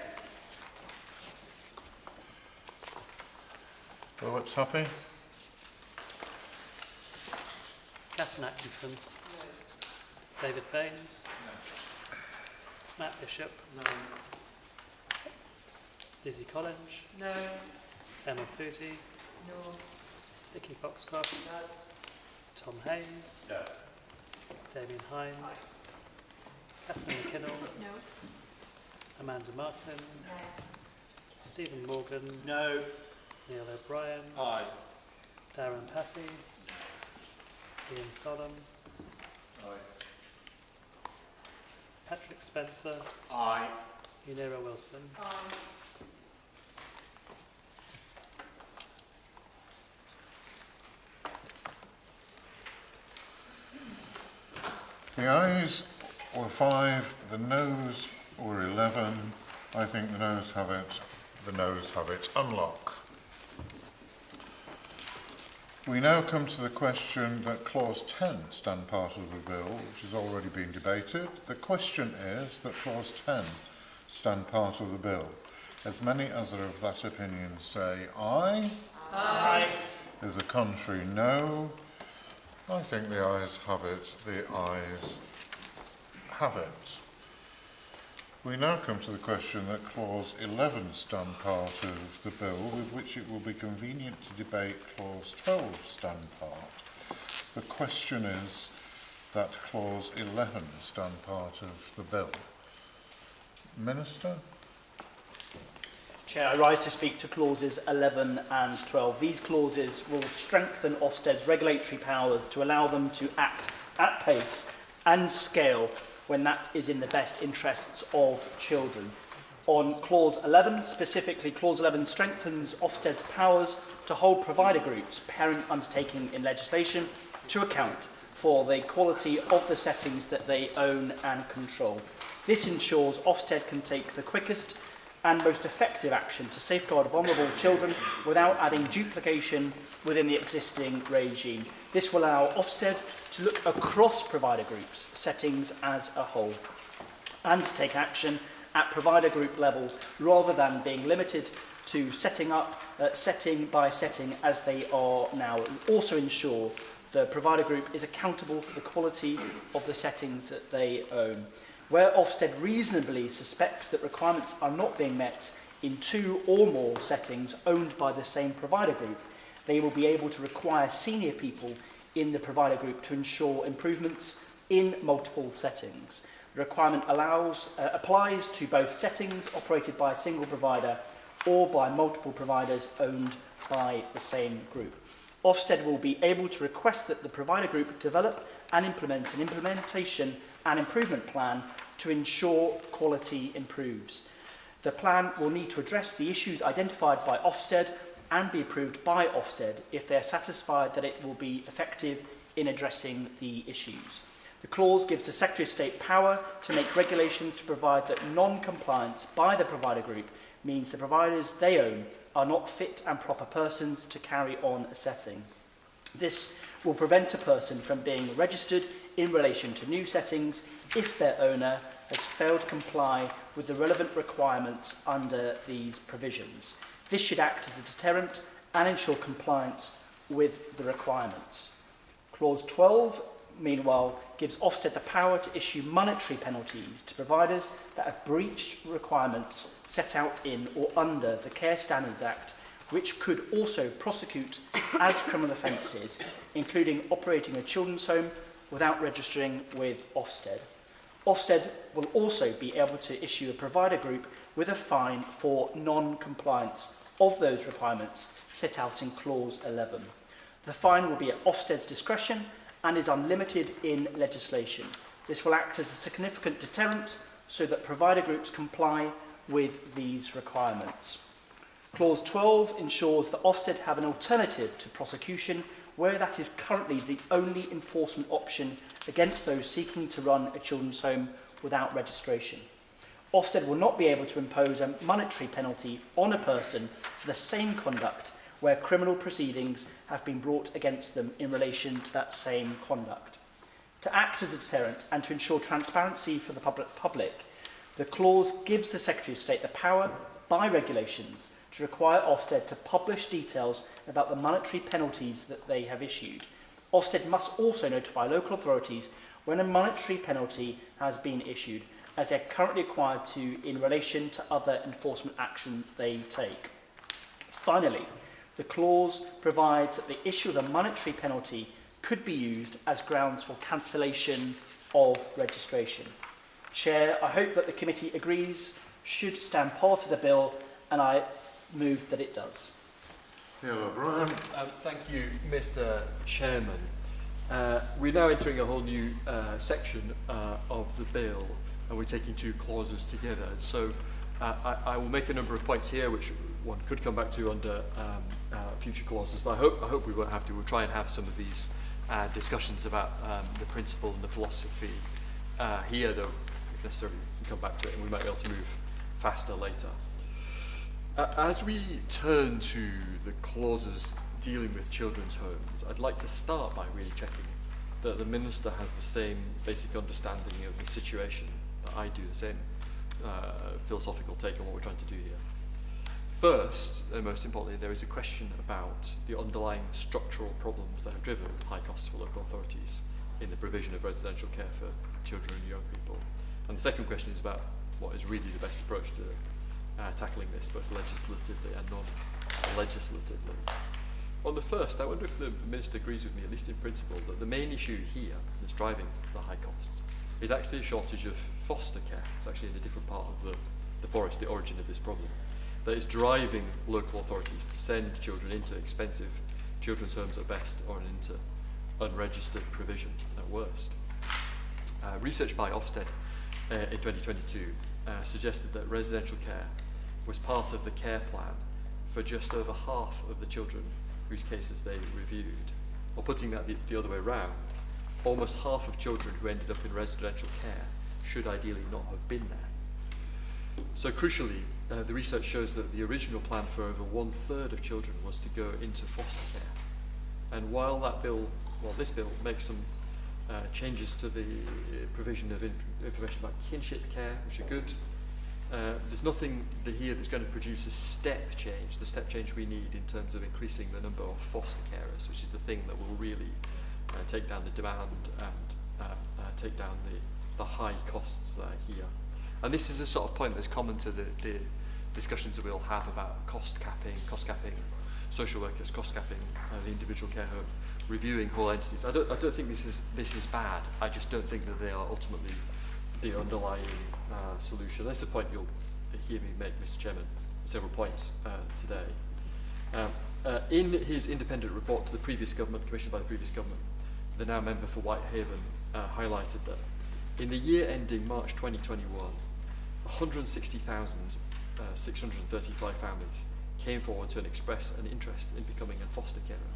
The whip's happy? Catherine Atkinson. David Baines. Matt Bishop. Lizzie Collins, No. Emma Pooty, No. Vicky Foxcroft, No. Tom Hayes, No. Damien Hines, Catherine McKinnell, No. Amanda Martin, No. Stephen Morgan, No. Neil O'Brien, Aye. Darren Pathy, Ian Sollum, Aye. Patrick Spencer, Aye. Unira Wilson. The ayes were 5, the noes were 11. I think the noes have it. The noes have it. Unlock. We now come to the question that Clause 10 stand part of the bill, which has already been debated. The question is that Clause 10 stand part of the bill. As many as are of that opinion say aye. Aye. If the contrary, no. I think the ayes have it. The ayes have it. We now come to the question that Clause 11 stand part of the bill, with which it will be convenient to debate Clause 12 stand part. The question is that Clause 11 stand part of the bill. Minister? Chair, I rise to speak to clauses 11 and 12. These clauses will strengthen Ofsted's regulatory powers to allow them to act at pace and scale when that is in the best interests of children. On Clause 11, specifically, Clause 11 strengthens Ofsted's powers to hold provider groups, parent undertaking in legislation, to account for the quality of the settings that they own and control. This ensures Ofsted can take the quickest and most effective action to safeguard vulnerable children without adding duplication within the existing regime. This will allow Ofsted to look across provider groups, settings as a whole, and to take action at provider group level rather than being limited to setting by setting as they are now. It will also ensure the provider group is accountable for the quality of the settings that they own. Where Ofsted reasonably suspects that requirements are not being met in 2 or more settings owned by the same provider group, they will be able to require senior people in the provider group to ensure improvements in multiple settings. The requirement applies to both settings operated by a single provider or by multiple providers owned by the same group. Ofsted will be able to request that the provider group develop and implement an implementation and improvement plan to ensure quality improves. The plan will need to address the issues identified by Ofsted and be approved by Ofsted if they are satisfied that it will be effective in addressing the issues. The clause gives the Secretary of State power to make regulations to provide that non-compliance by the provider group means the providers they own are not fit and proper persons to carry on a setting. This will prevent a person from being registered in relation to new settings if their owner has failed to comply with the relevant requirements under these provisions. This should act as a deterrent and ensure compliance with the requirements. Clause 12, meanwhile, gives Ofsted the power to issue monetary penalties to providers that have breached requirements set out in or under the Care Standards Act, which could also prosecute as criminal offences, including operating a children's home without registering with Ofsted. Ofsted will also be able to issue a provider group with a fine for non-compliance of those requirements set out in Clause 11. The fine will be at Ofsted's discretion and is unlimited in legislation. This will act as a significant deterrent so that provider groups comply with these requirements. Clause 12 ensures that Ofsted have an alternative to prosecution where that is currently the only enforcement option against those seeking to run a children's home without registration. Ofsted will not be able to impose a monetary penalty on a person for the same conduct where criminal proceedings have been brought against them in relation to that same conduct. To act as a deterrent and to ensure transparency for the public, the clause gives the Secretary of State the power, by regulations, to require Ofsted to publish details about the monetary penalties that they have issued. Ofsted must also notify local authorities when a monetary penalty has been issued. as they're currently required to in relation to other enforcement action they take. Finally, the clause provides that the issue of a monetary penalty could be used as grounds for cancellation of registration. Chair, I hope that the committee agrees, should stand part of the bill, and I move that it does. Hello, Brian. Thank you, Mr. Chairman. We're now entering a whole new section of the bill, and we're taking two clauses together. So I will make a number of points here, which one could come back to under future clauses. But I hope we won't have to. We'll try and have some of these discussions about the principle and the philosophy here, though, if necessary, we can come back to it, and we might be able to move faster later. As we turn to the clauses dealing with children's homes, I'd like to start by really checking that the Minister has the same basic understanding of the situation that I do, the same philosophical take on what we're trying to do here. First, and most importantly, there is a question about the underlying structural problems that have driven high costs for local authorities in the provision of residential care for children and young people. And the second question is about what is really the best approach to tackling this, both legislatively and non-legislatively. On the first, I wonder if the Minister agrees with me, at least in principle, that the main issue here that's driving the high costs is actually a shortage of foster care. It's actually in a different part of the forest, the origin of this problem, that is driving local authorities to send children into expensive children's homes at best, or into unregistered provision at worst. Research by Ofsted in 2022 suggested that residential care was part of the care plan for just over half of the children whose cases they reviewed. Or putting that the other way around, almost half of children who ended up in residential care should ideally not have been there. So crucially, the research shows that the original plan for over 1/3 of children was to go into foster care. And while this bill makes some changes to the provision of information about kinship care, which are good, there's nothing here that's going to produce a step change, the step change we need in terms of increasing the number of foster carers, which is the thing that will really take down the demand and take down the high costs that are here. And this is a sort of point that's common to the discussions that we'll have about cost capping, social workers, cost capping, the individual care home, reviewing whole entities. I don't think this is bad. I just don't think that they are ultimately the underlying solution. That's the point you'll hear me make, Mr. Chairman, several points today. In his independent report to the previous government, commissioned by the previous government, the now member for Whitehaven highlighted that in the year ending March 2021, 160,635 families came forward to express an interest in becoming a foster carer,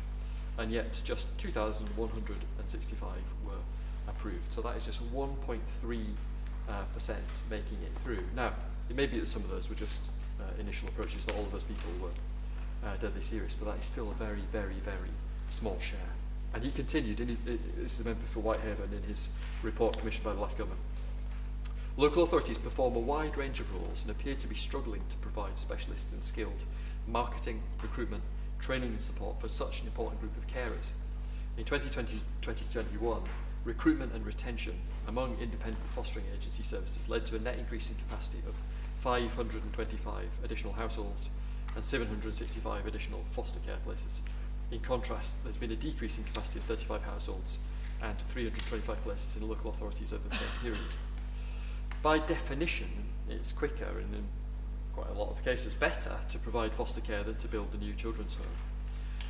and yet just 2,165 were approved. So that is just 1.3% making it through. Now, it may be that some of those were just initial approaches, not all of those people were deadly serious, but that is still a very, very, very small share. And he continued, this is a member for Whitehaven, in his report commissioned by the last government. Local authorities perform a wide range of roles and appear to be struggling to provide specialist and skilled marketing, recruitment, training and support for such an important group of carers. In 2020-2021, recruitment and retention among independent fostering agency services led to a net increase in capacity of 525 additional households and 765 additional foster care places. In contrast, there's been a decrease in capacity of 35 households and 325 places in local authorities over the same period. By definition, it's quicker and in quite a lot of cases better to provide foster care than to build a new children's home.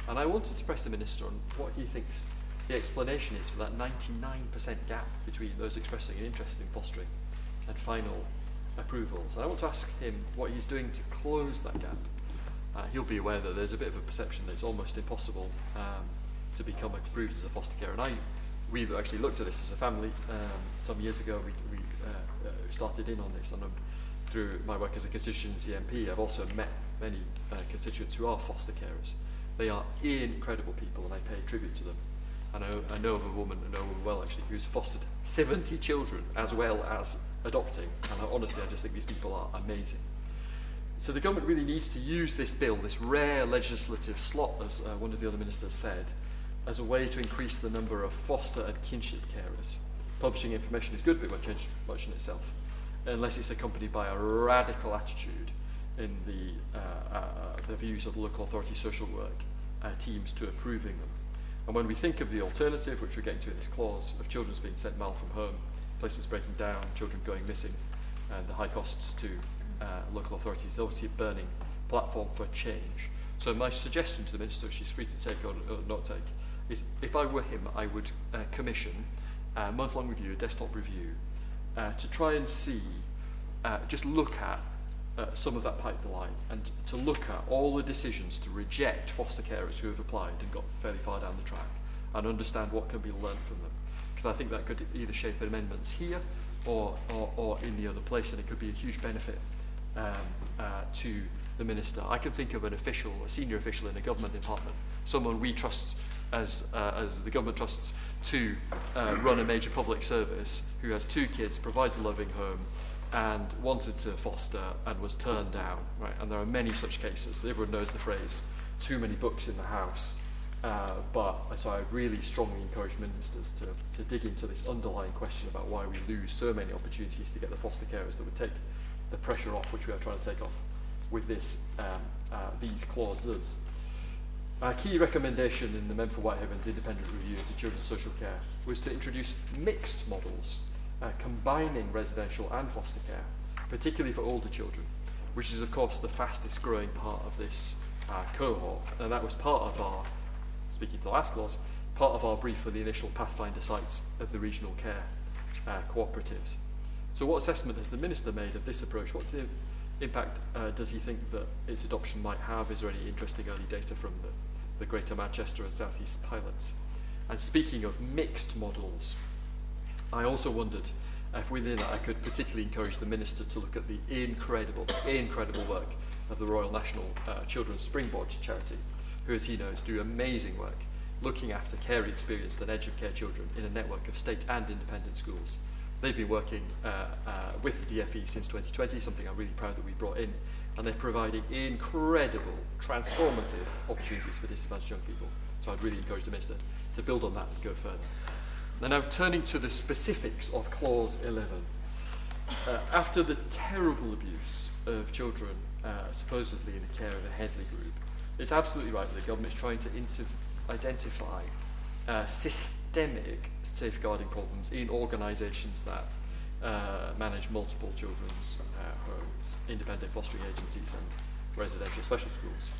And I wanted to press the Minister on what he thinks the explanation is for that 99% gap between those expressing an interest in fostering and final approvals. And I want to ask him what he's doing to close that gap. He'll be aware that there's a bit of a perception that it's almost impossible to become approved as a foster carer. And we actually looked at this as a family some years ago. We started in on this, and through my work as a constituency MP, I've also met many constituents who are foster carers. They are incredible people, and I pay tribute to them. And I know of a woman, I know well actually, who's fostered 70 children as well as adopting. And honestly, I just think these people are amazing. So the government really needs to use this bill, this rare legislative slot, as one of the other ministers said, as a way to increase the number of foster and kinship carers. Publishing information is good, but it won't change much in itself. unless it's accompanied by a radical attitude in the views of local authority social work teams to approving them. And when we think of the alternative, which we're getting to in this clause, of children being sent miles from home, placements breaking down, children going missing, and the high costs to local authorities, obviously a burning platform for change. So my suggestion to the Minister, she's free to take or not take, is if I were him, I would commission a month-long review, a desktop review, to try and see, just look at some of that pipeline and to look at all the decisions to reject foster carers who have applied and got fairly far down the track and understand what can be learned from them. Because I think that could either shape amendments here or in the other place, and it could be a huge benefit to the Minister. I can think of an official, a senior official in a government department, someone we trust as the government trusts to run a major public service, who has 2 kids, provides a loving home, and wanted to foster and was turned down, right? And there are many such cases. Everyone knows the phrase, too many books in the house. So I really strongly encourage ministers to dig into this underlying question about why we lose so many opportunities to get the foster carers that would take the pressure off, which we are trying to take off with this, these clauses. Our key recommendation in the Member for Whitehaven's independent review into children's social care was to introduce mixed models, combining residential and foster care, particularly for older children, which is of course the fastest growing part of this cohort. And that was part of our, speaking to the last clause, part of our brief for the initial Pathfinder sites of the regional care cooperatives. So what assessment has the Minister made of this approach? What impact does he think that its adoption might have? Is there any interesting early data from the Greater Manchester and South East pilots? And speaking of mixed models, I also wondered if within it I could particularly encourage the Minister to look at the incredible work of the Royal National Children's Springboard charity, who, as he knows, do amazing work looking after care experienced and edge of care children in a network of state and independent schools. They've been working with the DFE since 2020, something I'm really proud that we brought in, and they're providing incredible, transformative opportunities for disadvantaged young people. So I'd really encourage the Minister to build on that and go further. Now turning to the specifics of Clause 11. After the terrible abuse of children supposedly in the care of a Hesley group, it's absolutely right that the government is trying to identify systemic safeguarding problems in organisations that manage multiple children's homes, independent fostering agencies and residential special schools.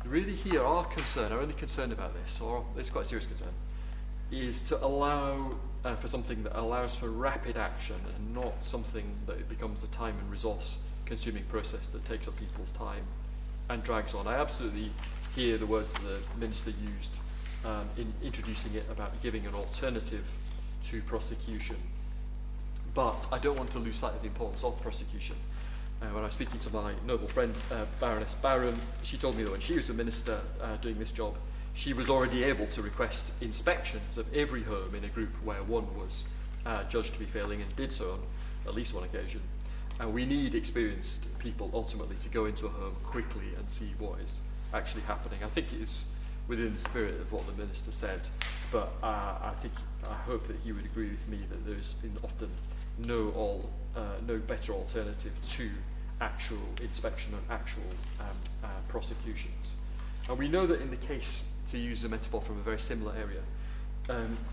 Really here our only concern about this, or it's quite a serious concern, is to allow for something that allows for rapid action and not something that it becomes a time and resource consuming process that takes up people's time and drags on. I absolutely hear the words that the Minister used in introducing it about giving an alternative to prosecution. But I don't want to lose sight of the importance of prosecution. When I was speaking to my noble friend, Baroness Barron, she told me that when she was a minister doing this job, she was already able to request inspections of every home in a group where one was judged to be failing, and did so on at least one occasion. And we need experienced people ultimately to go into a home quickly and see what is actually happening. I think it is within the spirit of what the Minister said, but I hope that he would agree with me that there is often no better alternative to actual inspection and actual prosecutions. And we know that in the case, to use a metaphor from a very similar area,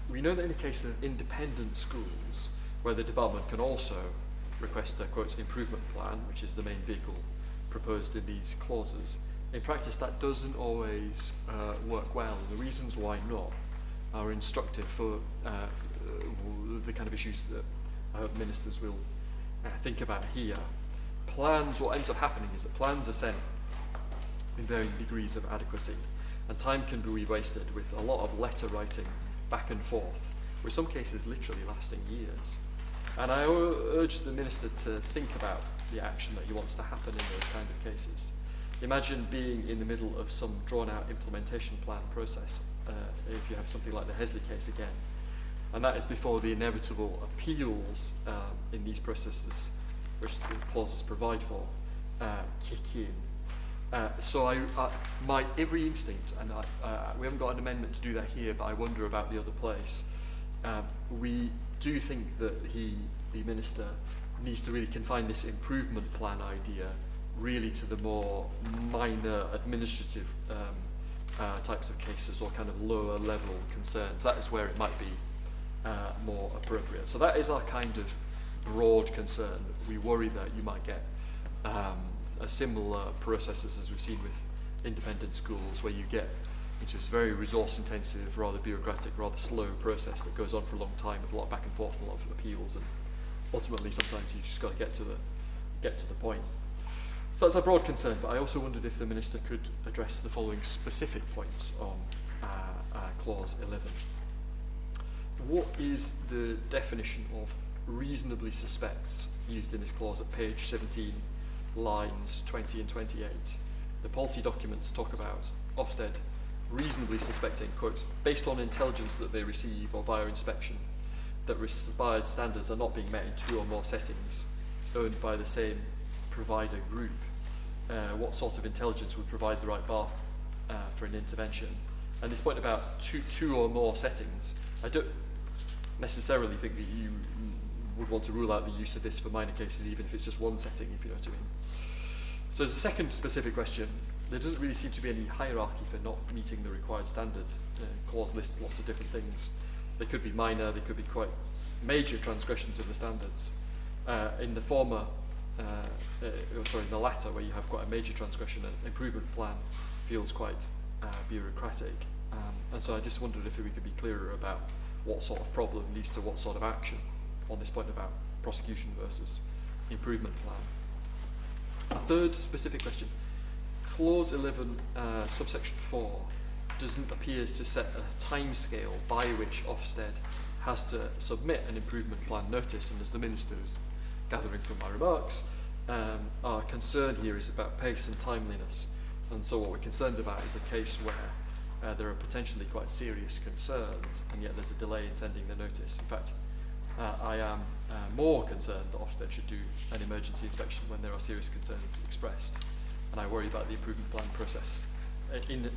we know that in the case of independent schools, where the department can also request a, quote, improvement plan, which is the main vehicle proposed in these clauses, in practice that doesn't always work well, and the reasons why not are instructive for the kind of issues that I hope ministers will think about here. Plans, what ends up happening is that plans are sent in varying degrees of adequacy, and time can be wasted with a lot of letter writing back and forth, with some cases literally lasting years. And I urge the Minister to think about the action that he wants to happen in those kind of cases. Imagine being in the middle of some drawn-out implementation plan process, if you have something like the Hesley case again, and that is before the inevitable appeals in these processes, which the clauses provide for, kick in. So my every instinct, and we haven't got an amendment to do that here, but I wonder about the other place. We do think that the Minister needs to really confine this improvement plan idea really to the more minor administrative types of cases or kind of lower level concerns. That is where it might be more appropriate. So that is our kind of broad concern. We worry that you might get a similar processes as we've seen with independent schools, where you get into this very resource intensive, rather bureaucratic, rather slow process that goes on for a long time with a lot of back and forth, a lot of appeals, and ultimately sometimes you just got to get to the point. So that's a broad concern, but I also wondered if the Minister could address the following specific points on Clause 11. What is the definition of reasonably suspects used in this clause at page 17, lines 20 and 28? The policy documents talk about Ofsted reasonably suspecting, quotes, based on intelligence that they receive or via inspection, that required standards are not being met in 2 or more settings owned by the same provider group. What sort of intelligence would provide the right path for an intervention? And this point about two or more settings, I don't necessarily think that you would want to rule out the use of this for minor cases, even if it's just one setting, if you know what I mean. So as a second specific question, there doesn't really seem to be any hierarchy for not meeting the required standards. Clause lists lots of different things. They could be minor, they could be quite major transgressions of the standards. In the former, in the latter, where you have quite a major transgression, an improvement plan feels quite bureaucratic. And so I just wondered if we could be clearer about what sort of problem leads to what sort of action on this point about prosecution versus improvement plan. A third specific question. Clause 11, subsection 4, doesn't appear to set a timescale by which Ofsted has to submit an improvement plan notice, and as the Minister is gathering from my remarks, our concern here is about pace and timeliness, and so what we're concerned about is a case where there are potentially quite serious concerns, and yet there's a delay in sending the notice. In fact, I am more concerned that Ofsted should do an emergency inspection when there are serious concerns expressed, and I worry about the improvement plan process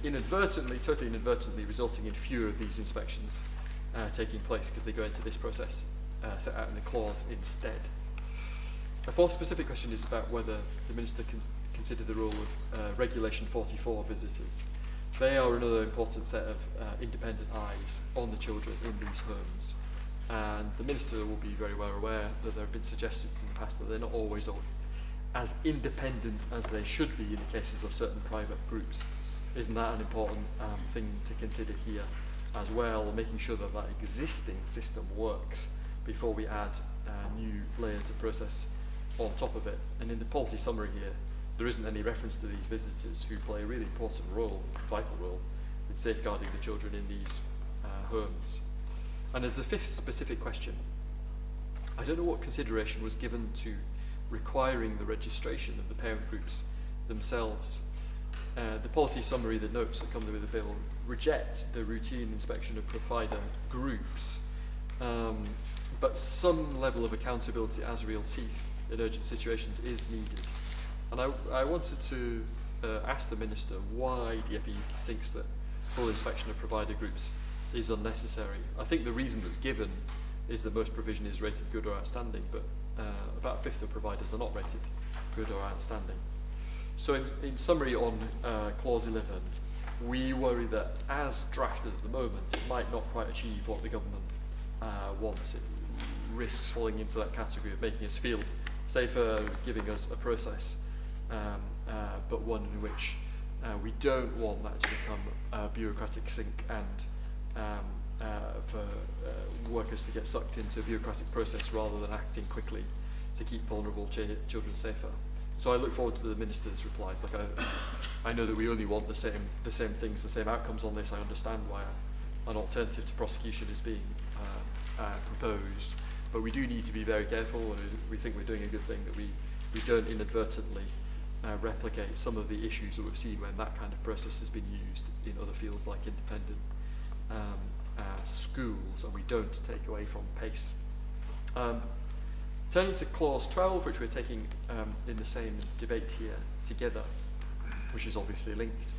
inadvertently, totally inadvertently, resulting in fewer of these inspections taking place because they go into this process set out in the clause instead. A fourth specific question is about whether the Minister can consider the role of Regulation 44 visitors. They are another important set of independent eyes on the children in these homes, and the Minister will be very well aware that there have been suggestions in the past that they're not always as independent as they should be in the cases of certain private groups. Isn't that an important thing to consider here as well, making sure that that existing system works before we add new layers of process on top of it? And in the policy summary here, there isn't any reference to these visitors who play a really important role, vital role, in safeguarding the children in these homes. And as the fifth specific question, I don't know what consideration was given to requiring the registration of the parent groups themselves. The policy summary, the notes that come with the bill, reject the routine inspection of provider groups, but some level of accountability as real teeth in urgent situations is needed. And I wanted to ask the Minister why DfE thinks that full inspection of provider groups is unnecessary. I think the reason that's given is that most provision is rated good or outstanding, but about a fifth of providers are not rated good or outstanding. So in summary on Clause 11, we worry that as drafted at the moment, it might not quite achieve what the government wants. It risks falling into that category of making us feel safer, giving us a process, but one in which we don't want that to become a bureaucratic sink and for workers to get sucked into a bureaucratic process rather than acting quickly to keep vulnerable children safer. So I look forward to the Minister's replies. Like I know that we only want the same things, the same outcomes on this. I understand why an alternative to prosecution is being proposed, but we do need to be very careful, and we think we're doing a good thing that we don't inadvertently replicate some of the issues that we've seen when that kind of process has been used in other fields like independent schools, and we don't take away from pace. Turning to Clause 12, which we're taking in the same debate here together, which is obviously linked.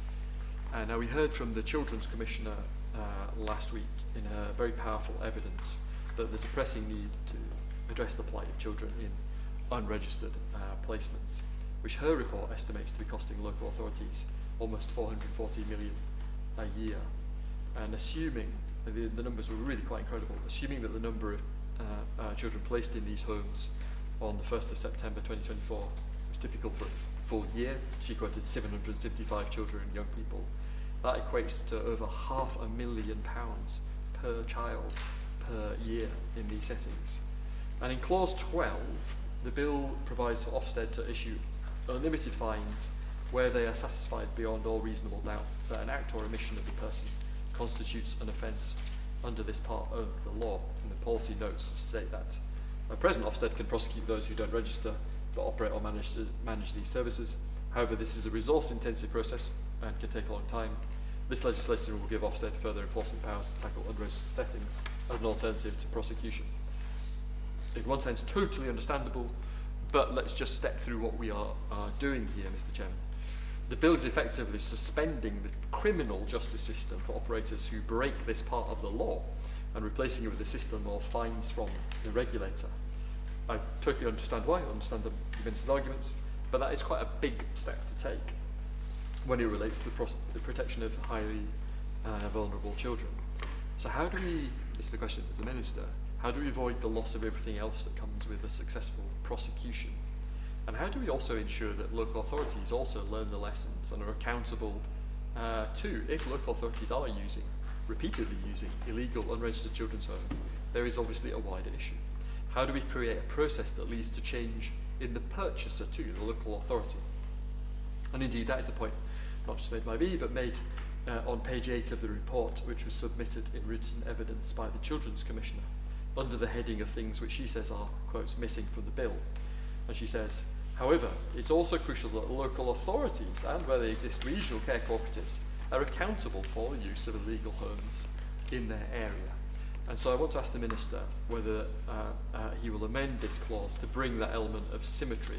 Now we heard from the Children's Commissioner last week in very powerful evidence that there's a pressing need to address the plight of children in unregistered placements, which her report estimates to be costing local authorities almost 440 million a year. And assuming, the numbers were really quite incredible, assuming that the number of children placed in these homes on the 1st of September 2024 was typical for a full year, she quoted 775 children and young people. That equates to over £500,000 per child per year in these settings. And in clause 12, the bill provides for Ofsted to issue unlimited fines where they are satisfied beyond all reasonable doubt that an act or omission of the person constitutes an offence under this part of the law. And the policy notes state that at present Ofsted can prosecute those who don't register but operate or manage these services. However, this is a resource-intensive process and can take a long time. This legislation will give Ofsted further enforcement powers to tackle unregistered settings as an alternative to prosecution. In one sense, totally understandable, but let's just step through what we are doing here, Mr. Chairman. The bill is effectively suspending the criminal justice system for operators who break this part of the law and replacing it with a system of fines from the regulator. I totally understand why, I understand the Minister's arguments, but that is quite a big step to take when it relates to the protection of highly vulnerable children. So how do we, this is the question of the Minister, how do we avoid the loss of everything else that comes with a successful prosecution? And how do we also ensure that local authorities also learn the lessons and are accountable to, if local authorities are repeatedly using illegal unregistered children's homes, there is obviously a wider issue. How do we create a process that leads to change in the purchaser too, the local authority? And indeed that is the point not just made by me, but made on page 8 of the report, which was submitted in written evidence by the Children's Commissioner, under the heading of things which she says are, quotes, missing from the bill. And she says, however, it's also crucial that local authorities, and where they exist regional care cooperatives, are accountable for the use of illegal homes in their area. And so I want to ask the Minister whether he will amend this clause to bring that element of symmetry.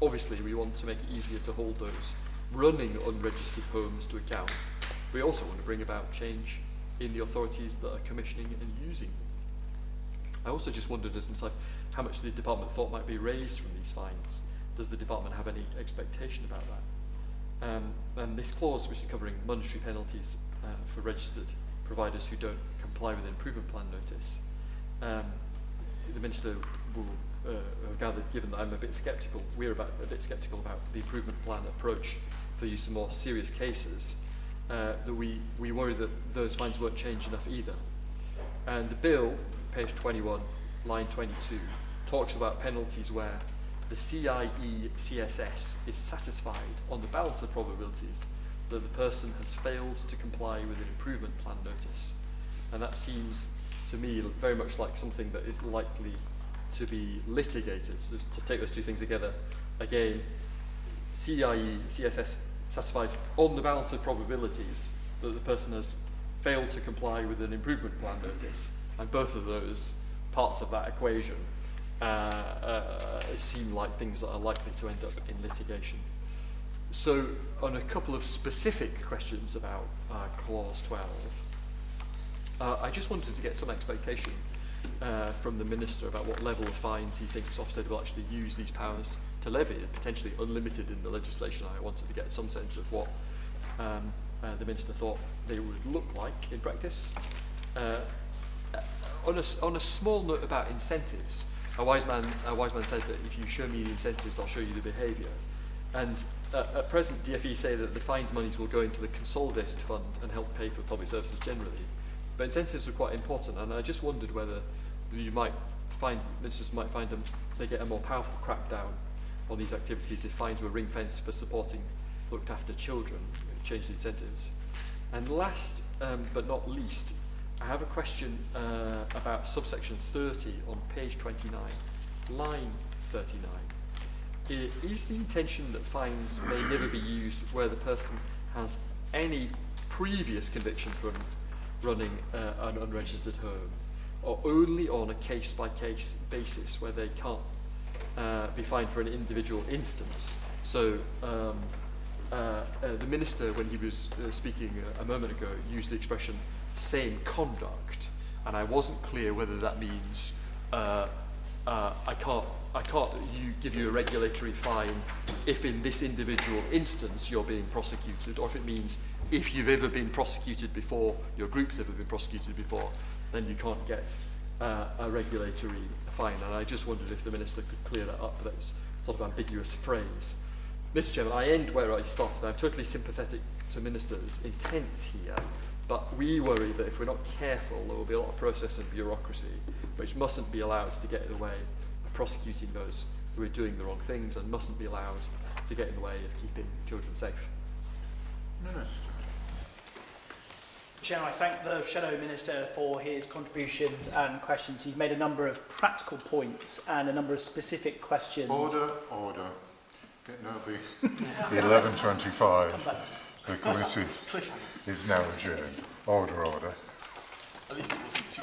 Obviously, we want to make it easier to hold those running unregistered homes to account. We also want to bring about change in the authorities that are commissioning and using them. I also just wondered, as inside, how much the department thought might be raised from these fines. Does the department have any expectation about that? And this clause, which is covering monetary penalties for registered providers who don't comply with an improvement plan notice, the Minister will have gathered, given that I'm a bit sceptical, we're a bit sceptical about the improvement plan approach for use in more serious cases, that we worry that those fines won't change enough either. And the bill, page 21, line 22, talks about penalties where the CIE-CSS is satisfied on the balance of probabilities that the person has failed to comply with an improvement plan notice. And that seems to me very much like something that is likely to be litigated. So just to take those two things together, again, CIE-CSS satisfied on the balance of probabilities that the person has failed to comply with an improvement plan notice. And both of those parts of that equation seem like things that are likely to end up in litigation. So on a couple of specific questions about clause 12, I just wanted to get some expectation from the Minister about what level of fines he thinks Ofsted will actually use these powers to levy, potentially unlimited in the legislation. I wanted to get some sense of what the Minister thought they would look like in practice. On a small note about incentives, a wise man said that if you show me the incentives, I'll show you the behaviour. And at present, DfE say that the fines monies will go into the consolidated fund and help pay for public services generally. But incentives are quite important, and I just wondered whether you might find, ministers might find them, they get a more powerful crackdown on these activities if fines were ring-fenced for supporting looked after children, change the incentives. And last but not least, I have a question about subsection 30 on page 29, line 39. Is the intention that fines may never be used where the person has any previous conviction for running an unregistered home, or only on a case-by-case basis where they can't be fined for an individual instance? So the Minister, when he was speaking a moment ago, used the expression same conduct, and I wasn't clear whether that means I can't give you a regulatory fine if in this individual instance you're being prosecuted, or if it means if you've ever been prosecuted before, your group's ever been prosecuted before, then you can't get a regulatory fine. And I just wondered if the Minister could clear that up, that sort of ambiguous phrase. Mr. Chairman, I end where I started. I'm totally sympathetic to Minister's intent here, but we worry that if we're not careful, there will be a lot of process and bureaucracy which mustn't be allowed to get in the way of prosecuting those who are doing the wrong things, and mustn't be allowed to get in the way of keeping children safe. Minister. Chair, I thank the Shadow Minister for his contributions and questions. He's made a number of practical points and a number of specific questions. Order, order. It now be 11:25. The committee is now adjourned. Order, order. At least it wasn't too